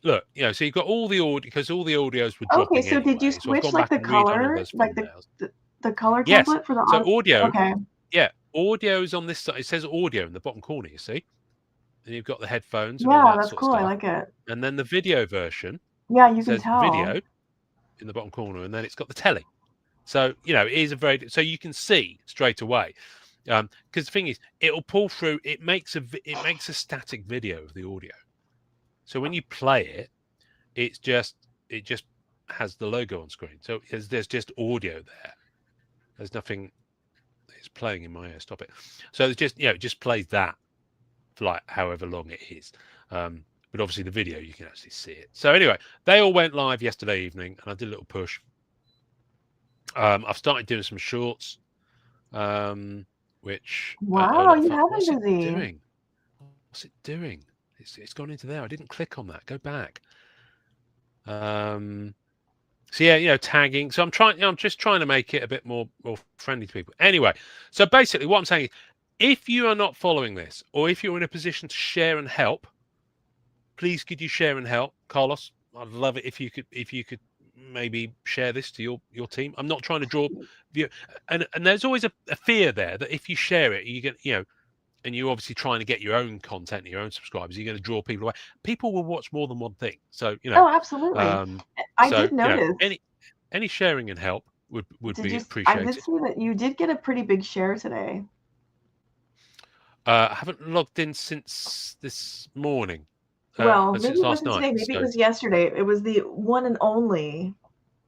Look, so you've got all the audio because all the audios were dropping. Okay, so did you switch like the color, like the color template for the audio? Okay. Yeah, audio is on this side. It says audio in the bottom corner. You see, and you've got the headphones. And all that that's sort cool. of stuff. I like it. And then the video version. Yeah, you can tell. Video in the bottom corner, and then it's got the telly. So it is so you can see straight away. Because the thing is, it'll pull through. It makes a static video of the audio. So when you play it, it just has the logo on screen. So there's just audio there. There's nothing. It's playing in my ear. Stop it. So it's just it just plays that for like however long it is. But obviously the video you can actually see it. So anyway, they all went live yesterday evening, and I did a little push. I've started doing some shorts, which wow, you have been busy. What's it doing? It's gone into there. I didn't click on that. Go back. So yeah, tagging. So I'm just trying to make it a bit more friendly to people. Anyway, so basically what I'm saying is, if you are not following this, or if you're in a position to share and help, please could you share and help, Carlos? I'd love it if you could maybe share this to your team. I'm not trying to draw view, and there's always a fear there that if you share it, you get and you're obviously trying to get your own content, your own subscribers, you're going to draw people away. People will watch more than one thing, so Oh, absolutely. I so did notice. any sharing and help would Did be you? I did appreciated. see that you did get a pretty big share today. I haven't logged in since this morning. Well, maybe Since it last wasn't night. today. Maybe it So, was yesterday. It was the one and only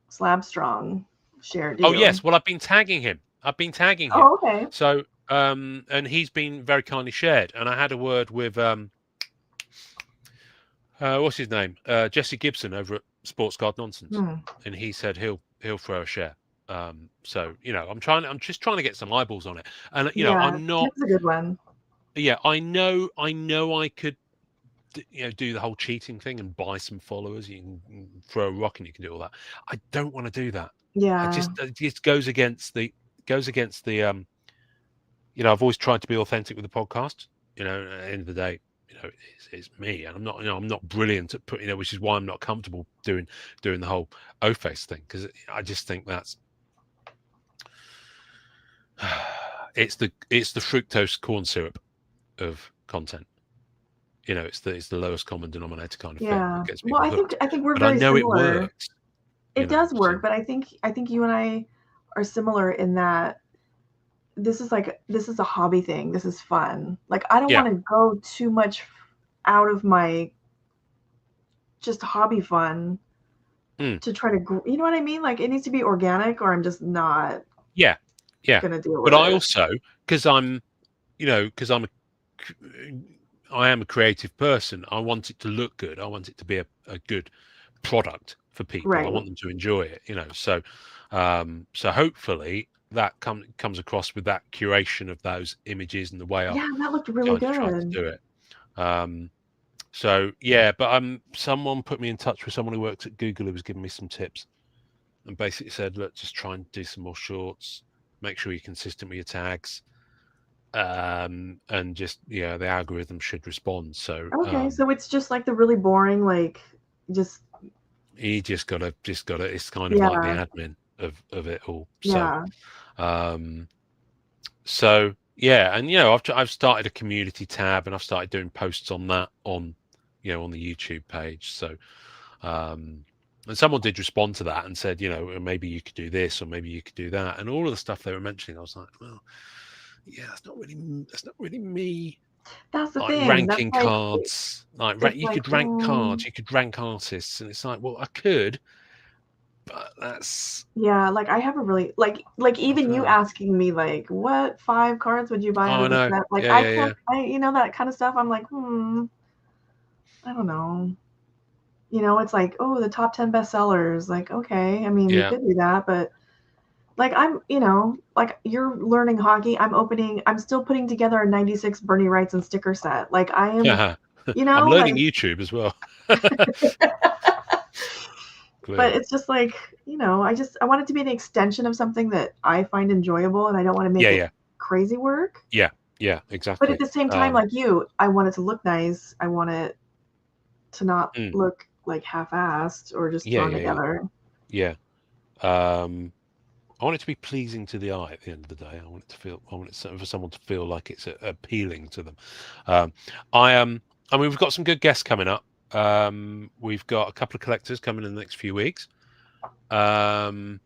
Slab Strong share. Do oh you? yes, well I've been tagging him. Oh, okay. So, and he's been very kindly shared. And I had a word with what's his name, Jesse Gibson over at Sports Card Nonsense, and he said he'll throw a share. So I'm just trying to get some eyeballs on it, and Yeah, I'm not. Tim's a good one. Yeah, I know I could do the whole cheating thing and buy some followers. You can throw a rock and you can do all that. I don't want to do that. Yeah. It just goes against the I've always tried to be authentic with the podcast. At the end of the day, it's me, and I'm not brilliant at putting which is why I'm not comfortable doing the whole O-face thing, because I just think that's it's the fructose corn syrup of content. It's the lowest common denominator kind of thing Yeah. that gets Well, people hooked. I think we're But I very know it similar. works. It does work, So but I think you and I are similar in that this is a hobby thing. This is fun. Like, I don't yeah, want to go too much out of my just hobby fun to try to, you know what I mean? Like, it needs to be organic, or I'm just not yeah. gonna deal But with I it. also, because I'm I am a creative person. I want it to look good. I want it to be a good product for people. I Right. want them to enjoy it. So hopefully that comes across with that curation of those images and the way I've Yeah, that looked really kind of tried to good. do it. So yeah, but someone put me in touch with someone who works at Google who was giving me some tips, and basically said, look, just try and do some more shorts. Make sure you're consistent with your tags. And just the algorithm should respond. So Okay, so it's just like the really boring, like, just he just gotta it's kind of like the yeah, admin of it all. yeah. So yeah, and I've started a community tab, and I've started doing posts on that on the YouTube page. So and someone did respond to that and said, maybe you could do this, or maybe you could do that, and all of the stuff they were mentioning, I was like, well, yeah, that's not really me. That's the Like thing. That's ranking like cards, it's you like, could rank cards, you could rank artists, and it's like, well, I could, but that's yeah, like I have a really like I even don't you know. asking me like, what 5 cards would you buy out Oh, I of the know. set? Like, Yeah, I yeah, can't, yeah, that kind of stuff. I'm like, I don't know. It's like, oh, the top 10 bestsellers. Like, okay, I mean, we yeah. could do that, but like like you're learning hockey. I'm still putting together a 96 Bernie Wrightson sticker set. Like I am, I'm learning like, YouTube as well. but Clearly. it's just like, I want it to be an extension of something that I find enjoyable, and I don't want to make Yeah, it yeah, crazy work. yeah, yeah, But at exactly. the same time, like you, I want it to look nice. I want it to not Mm, look like half-assed or just yeah, thrown yeah, yeah, together. yeah. I want it to be pleasing to the eye at the end of the day. I want it for someone to feel like it's appealing to them. I mean, we've got some good guests coming up. We've got a couple of collectors coming in the next few weeks. And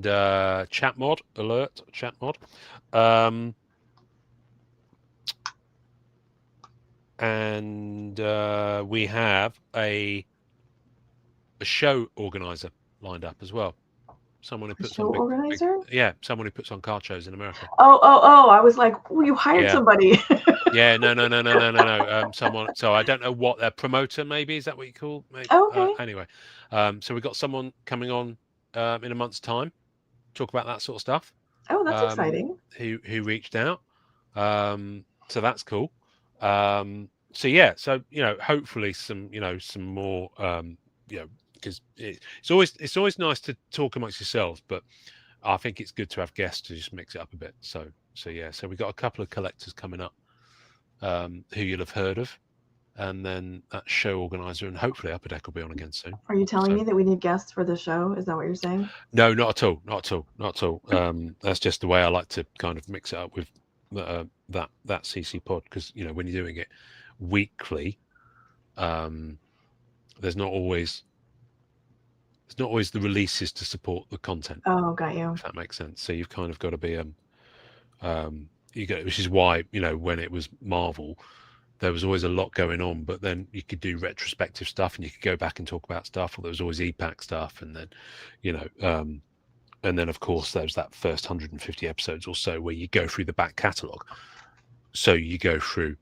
chat mod alert, chat mod. And we have a show organizer lined up as well. Someone who A puts on show organizer? someone who puts on card shows in America. Oh! I was like, oh, you hired Yeah. somebody. Yeah, no. Someone. So I don't know what their promoter. Maybe is that what you call? Maybe. Okay. Anyway, so we've got someone coming on in a month's time, talk about that sort of stuff. Oh, that's exciting. Who reached out. So that's cool. So yeah, so hopefully some some more you know, because it's always nice to talk amongst yourselves, but I think it's good to have guests to just mix it up a bit. So yeah, so we got a couple of collectors coming up, who you'll have heard of, and then that show organizer, and hopefully Upper Deck will be on again soon. Are you telling So, me that we need guests for the show? Is that what you're saying? no, not at all, not at all, not at all. That's just the way I like to kind of mix it up with that CC pod, because you know when you're doing it weekly, there's not always the releases to support the content. Oh, got you. If that makes sense. So you've kind of got to be which is why, you know, when it was Marvel, there was always a lot going on, but then you could do retrospective stuff and you could go back and talk about stuff, or there was always EPAC stuff, and then, you know, and then of course there's that first 150 episodes or so where you go through the back catalogue. So you go through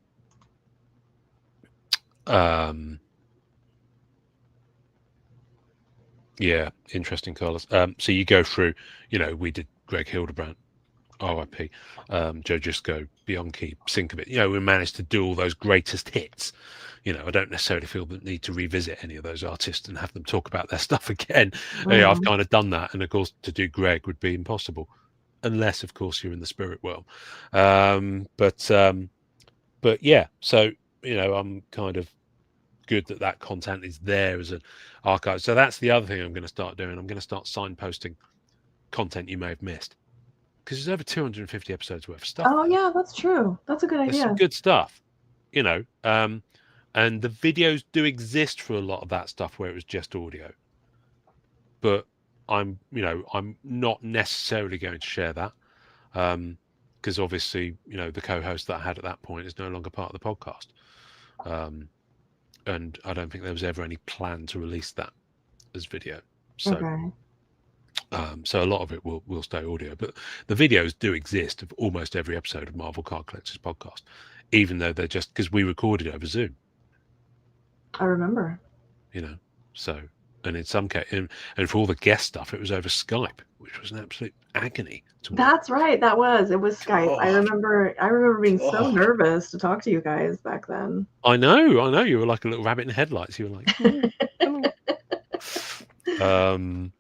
yeah, interesting, Carlos. So you go through, you know, we did Greg Hildebrandt, RIP, Joe Gisco, Bianchi, Sinkabit. You know, we managed to do all those greatest hits. You know, I don't necessarily feel the need to revisit any of those artists and have them talk about their stuff again. Mm-hmm. You know, I've kind of done that, and of course, to do Greg would be impossible, unless, of course, you're in the spirit world. But yeah, so you know, I'm kind of good that content is there as an archive. So that's the other thing I'm going to start doing. I'm going to start signposting content you may have missed, because there's over 250 episodes worth of stuff. Oh yeah, that's true. That's a good idea. There's some good stuff, you know, and the videos do exist for a lot of that stuff where it was just audio, but I'm not necessarily going to share that, because obviously, you know, the co-host that I had at that point is no longer part of the podcast, and I don't think there was ever any plan to release that as video. So, okay. So a lot of it will stay audio, but the videos do exist of almost every episode of Marvel Card Collectors Podcast, even though they're just because we recorded over Zoom. I remember. You know, so, and in some case, and for all the guest stuff, it was over Skype, which was an absolute agony to work. That's right. It was Skype. Oh. I remember being so nervous to talk to you guys back then. I know. You were like a little rabbit in headlights. You were like, hello.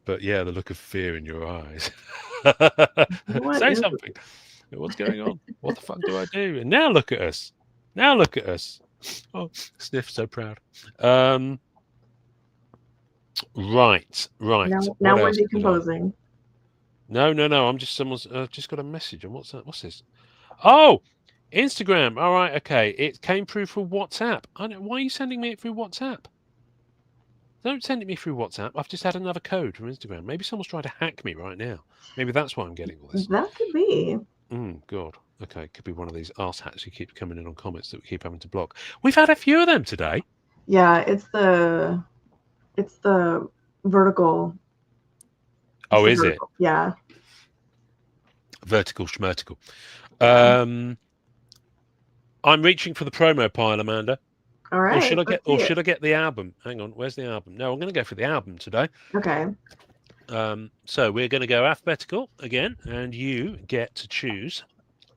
But yeah, the look of fear in your eyes. Say something. What's going on? What the fuck do I do? And now look at us. Oh, Sniff, so proud. Right. Now we're decomposing. No. I'm just someone's just got a message. And what's that? What's this? Oh, Instagram. All right. Okay. It came through for WhatsApp. Why are you sending me it through WhatsApp? Don't send it me through WhatsApp. I've just had another code from Instagram. Maybe someone's trying to hack me right now. Maybe that's why I'm getting all this. That could be. God. Okay, could be one of these arse hats who keep coming in on comments that we keep having to block. We've had a few of them today. Yeah, it's the vertical. Oh, is it? Yeah. Vertical schmertical. Yeah. I'm reaching for the promo pile, Amanda. All right. Or should I get the album? Hang on, where's the album? No, I'm going to go for the album today. Okay. So we're going to go alphabetical again, and you get to choose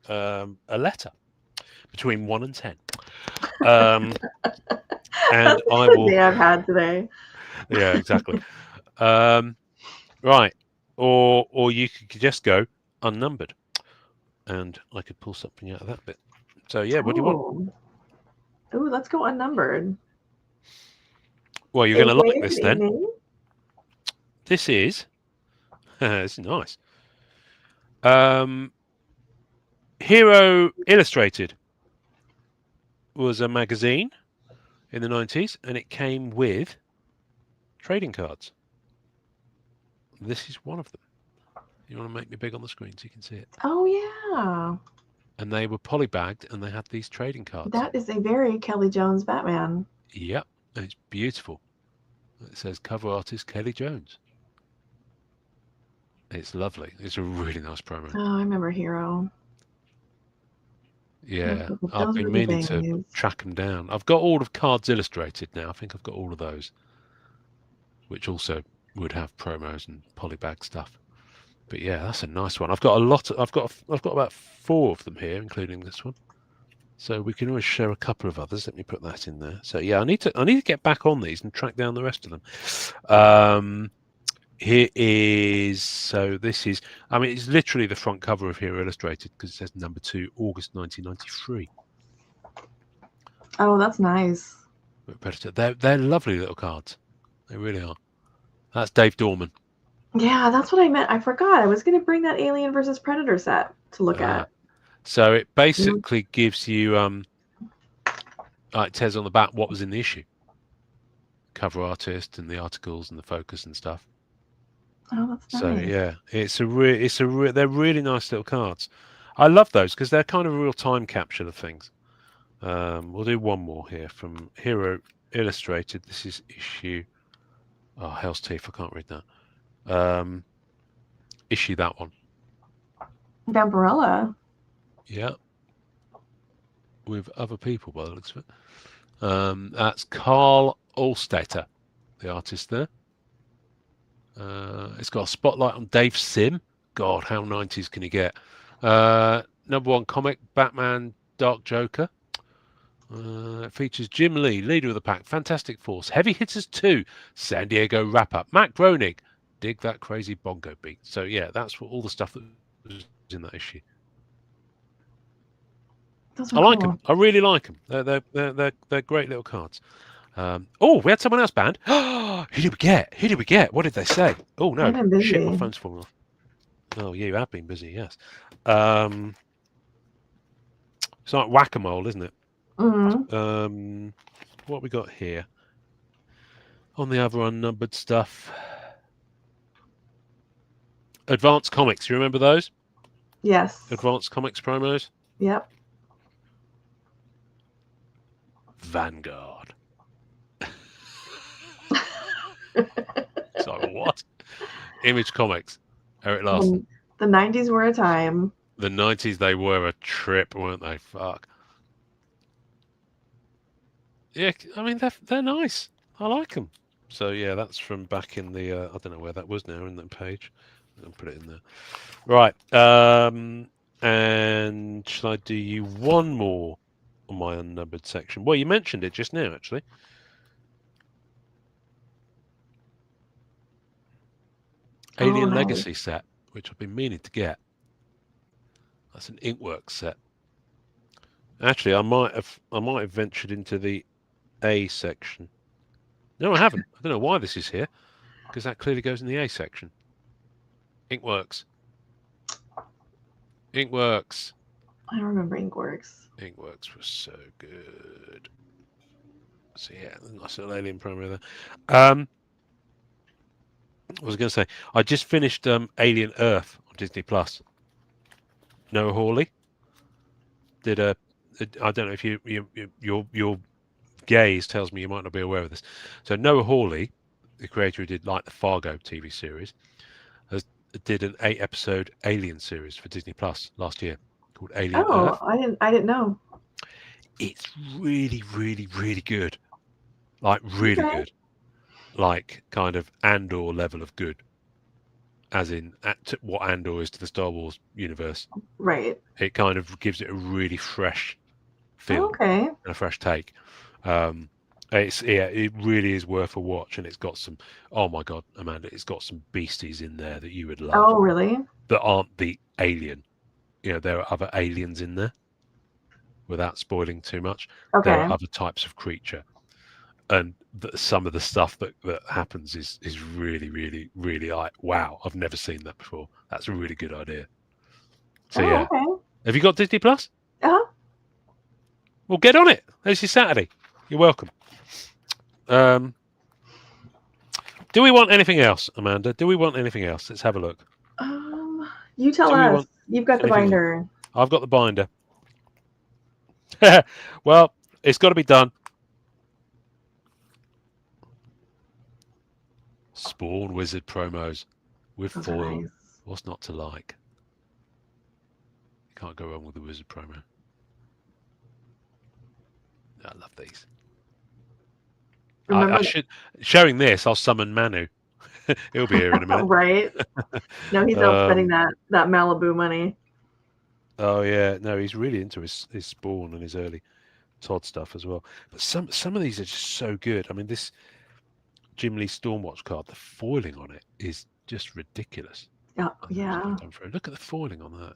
a letter between 1 and 10. And I will. The day I've had today. Yeah, exactly. Right, or you could just go unnumbered, and I could pull something out of that bit. So yeah, what do you want? Ooh, let's go unnumbered. Well, you're going to like this then. This is this is nice. Hero Illustrated was a magazine in the 90s, and it came with trading cards. This is one of them. You want to make me big on the screen so you can see it? Oh yeah. And they were polybagged, and they had these trading cards. That is a very Kelly Jones Batman. Yep, it's beautiful. It says cover artist Kelly Jones. It's lovely. It's a really nice promo. Oh, I remember Hero. Yeah, I've been meaning to track them down. I've got all of Cards Illustrated now. I think I've got all of those, which also would have promos and polybag stuff. But yeah, that's a nice one. I've got a lot. I've got about 4 of them here, including this one. So we can always share a couple of others. Let me put that in there. So yeah, I need to get back on these and track down the rest of them. Here is, so this is, I mean, it's literally the front cover of Hero Illustrated because it says number 2, August 1993. Oh, that's nice. They're lovely little cards. They really are. That's Dave Dorman. Yeah, that's what I meant. I forgot. I was going to bring that Alien versus Predator set to look at. So it basically gives you, it says on the back what was in the issue. Cover artist and the articles and the focus and stuff. Oh, that's nice. So yeah, they're really nice little cards. I love those because they're kind of a real time capture of things. We'll do one more here from Hero Illustrated. This is issue. Oh, Hell's Teeth! I can't read that. Issue that one. Vampirella. Yeah. With other people by the looks of it. That's Carl Allstetter, the artist there. It's got a spotlight on Dave Sim. God, how 90s can you get? Number 1 comic, Batman Dark Joker. It features Jim Lee, leader of the pack, Fantastic Force, Heavy Hitters 2, San Diego Wrap-Up, Matt Groening, dig that crazy bongo beat. So yeah, that's all the stuff that was in that issue. I like them. I really like them. They're great little cards. Oh, we had someone else banned. Who did we get? Who did we get? What did they say? Oh no! Shit, my phone's falling off. Oh yeah, you have been busy. Yes. It's like whack-a-mole, isn't it? Mm-hmm. What we got here? On the other unnumbered stuff. Advanced Comics. You remember those? Yes. Advanced Comics promos. Yep. Vanguard. So what? Image Comics. Eric Larson. The 90s were a time. The 90s, they were a trip, weren't they? Fuck. Yeah, I mean, they're nice. I like them. So yeah, that's from back in the, I don't know where that was now in that page. I'll put it in there. Right. And shall I do you one more on my unnumbered section? Well, you mentioned it just now, actually. Alien Legacy set, which I've been meaning to get. That's an Inkworks set. Actually, I might have ventured into the A section. No, I haven't. I don't know why this is here, because that clearly goes in the A section. Inkworks. Inkworks. I don't remember Inkworks. Inkworks was so good. So yeah, nice little Alien promo there. I was going to say, I just finished Alien Earth on Disney Plus. Noah Hawley did a. I don't know if your gaze tells me you might not be aware of this. So Noah Hawley, the creator who did like the Fargo TV series, did an 8-episode Alien series for Disney Plus last year called Alien Earth. I didn't know. It's really, really, really good. Like really good. Like kind of Andor level of good. As in what Andor is to the Star Wars universe. Right. It kind of gives it a really fresh feel and a fresh take. It really is worth a watch, and it's got some. Oh my God, Amanda! It's got some beasties in there that you would love. Oh, really? That aren't the alien. You know, there are other aliens in there. Without spoiling too much, there are other types of creature, and some of the stuff that happens is really, really, really like wow! I've never seen that before. That's a really good idea. So yeah, have you got Disney Plus? Well, get on it. This is Saturday. You're welcome. Do we want anything else, Amanda? Do we want anything else? Let's have a look. You tell us. You've got the binder. I've got the binder. Well, it's got to be done. Spawn Wizard promos with foil. Nice. What's not to like? You can't go wrong with the Wizard promo. I love these. I should, sharing this, I'll summon Manu. He'll be here in a minute. Right. No, he's out spending that Malibu money. Oh yeah, no, he's really into his Spawn and his early Todd stuff as well. But some of these are just so good. I mean, this Jim Lee Stormwatch card, the foiling on it is just ridiculous. Oh, And those that yeah. I've done for it. Look at the foiling on that.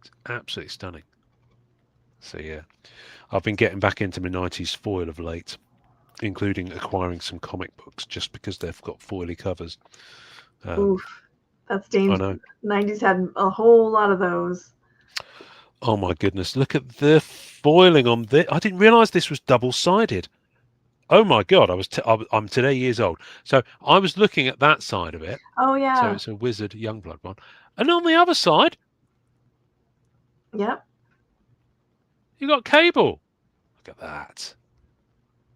It's absolutely stunning. So yeah, I've been getting back into my 90s foil of late, including acquiring some comic books just because they've got foily covers. Oof. That's I dangerous. know. 90s had a whole lot of those. Oh my goodness, look at the foiling on this. I didn't realise this was double-sided. Oh my God, I'm today years old. So I was looking at that side of it. Oh, So yeah. it's a Wizard Youngblood one. And on the other side, Yep. you got Cable. Look at that.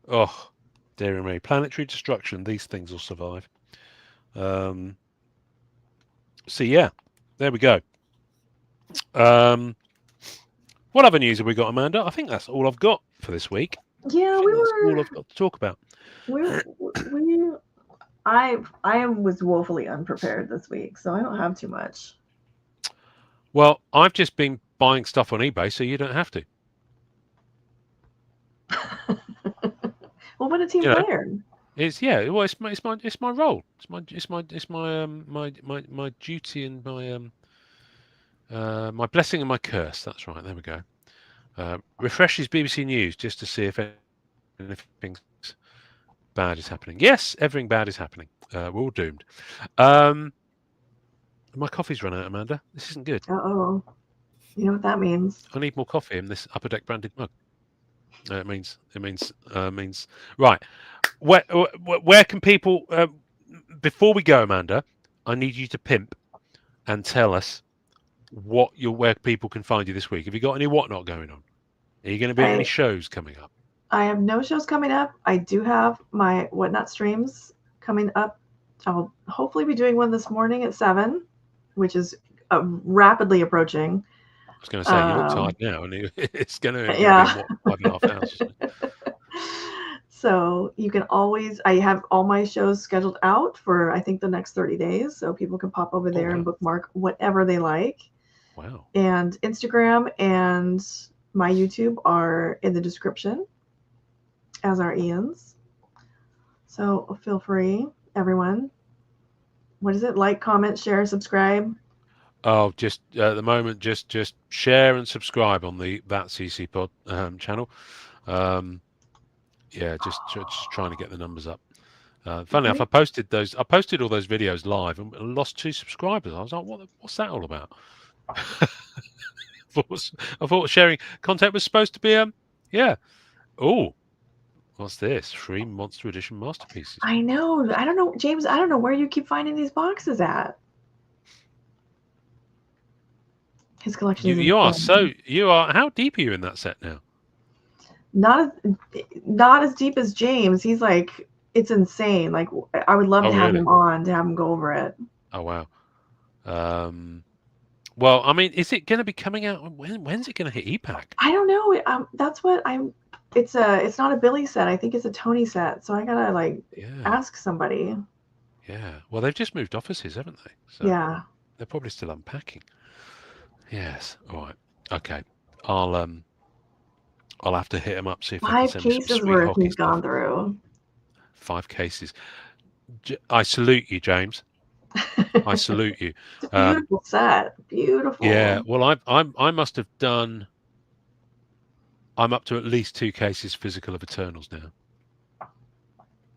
Oh, dear me. Planetary destruction. These things will survive. So yeah, there we go. What other news have we got, Amanda? I think that's all I've got for this week. Yeah, I think that's all I've got to talk about. we I was woefully unprepared this week, so I don't have too much. Well, I've just been buying stuff on eBay, so you don't have to. Well, what a team You know, player. it's yeah. Well, it's my role. It's my duty and my blessing and my curse. That's right. There we go. Refreshes BBC News just to see if anything bad is happening. Yes, everything bad is happening. We're all doomed. My coffee's run out, Amanda. This isn't good. Uh-oh. You know what that means? I need more coffee in this Upper Deck branded mug. It means right. Where can people? Before we go, Amanda, I need you to pimp and tell us where people can find you this week. Have you got any whatnot going on? Are you going to be at any shows coming up? I have no shows coming up. I do have my whatnot streams coming up. I'll hopefully be doing one this morning at 7, which is rapidly approaching. I was going to say you look tired now, and it's going to be Yeah. in what 5.5 hours. So you can always, I have all my shows scheduled out for, I think, the next 30 days. So people can pop over there and bookmark whatever they like. Wow. And Instagram and my YouTube are in the description, as are Ian's. So feel free, everyone. What is it? Like, comment, share, subscribe. Oh, just at the moment, just share and subscribe on the That TCCPod channel. Yeah, just trying to get the numbers up. Funny enough, I posted all those videos live and lost 2 subscribers. I was like, what's that all about? I thought sharing content was supposed to be yeah. Oh, what's this? 3 Monster Edition masterpieces. I know. I don't know, James. I don't know where you keep finding these boxes at. His collection. You are. How deep are you in that set now? Not as deep as James. He's like, it's insane. Like, I would love to have him on to have him go over it. Oh wow. Well, I mean, is it going to be coming out? When's it going to hit EPAC? I don't know. That's what I'm. It's not a Billy set. I think it's a Tony set. So I gotta ask somebody. Yeah. Well, they've just moved offices, haven't they? So yeah. They're probably still unpacking. Yes. All right. Okay. I'll have to hit him up, see if they can send me some sweet worth hockey he's stuff. gone through. 5 cases. I salute you, James. I salute you. It's a beautiful set. Beautiful. Yeah. Well, I must have done. I'm up to at least 2 cases physical of Eternals now.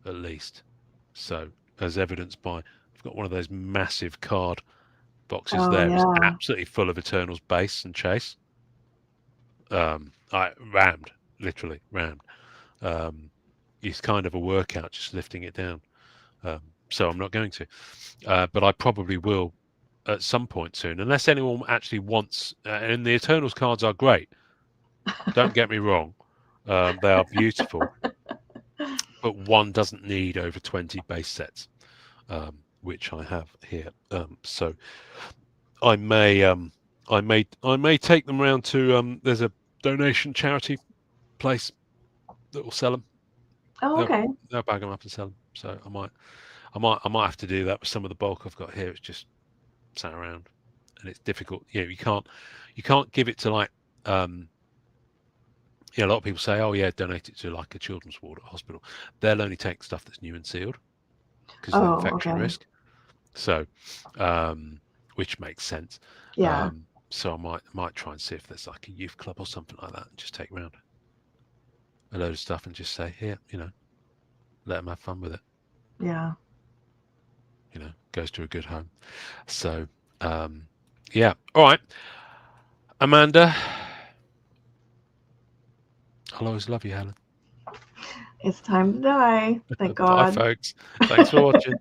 At least. So, as evidenced by, I've got one of those massive card boxes there. Yeah. It's absolutely full of Eternals base and chase. I rammed, literally rammed. It's kind of a workout just lifting it down. So I'm not going to. But I probably will at some point soon, unless anyone actually wants. And the Eternals cards are great. Don't get me wrong. They are beautiful. But one doesn't need over 20 base sets, which I have here. So I may take them around to there's a donation charity place that will sell them. Oh, okay. They'll bag them up and sell them. So I might have to do that with some of the bulk I've got here. It's just sat around. and it's difficult. You can't give it to like a lot of people say, oh yeah, donate it to like a children's ward at a hospital. They'll only take stuff that's new and sealed because of the Oh, infection okay. risk. So, which makes sense. Yeah. So I might try and see if there's like a youth club or something like that, and just take around a load of stuff and just say, here, let them have fun with it. Yeah. Goes to a good home. So, yeah. All right, Amanda. I'll always love you, Helen. It's time to die. Thank Bye, God. folks. Thanks for watching.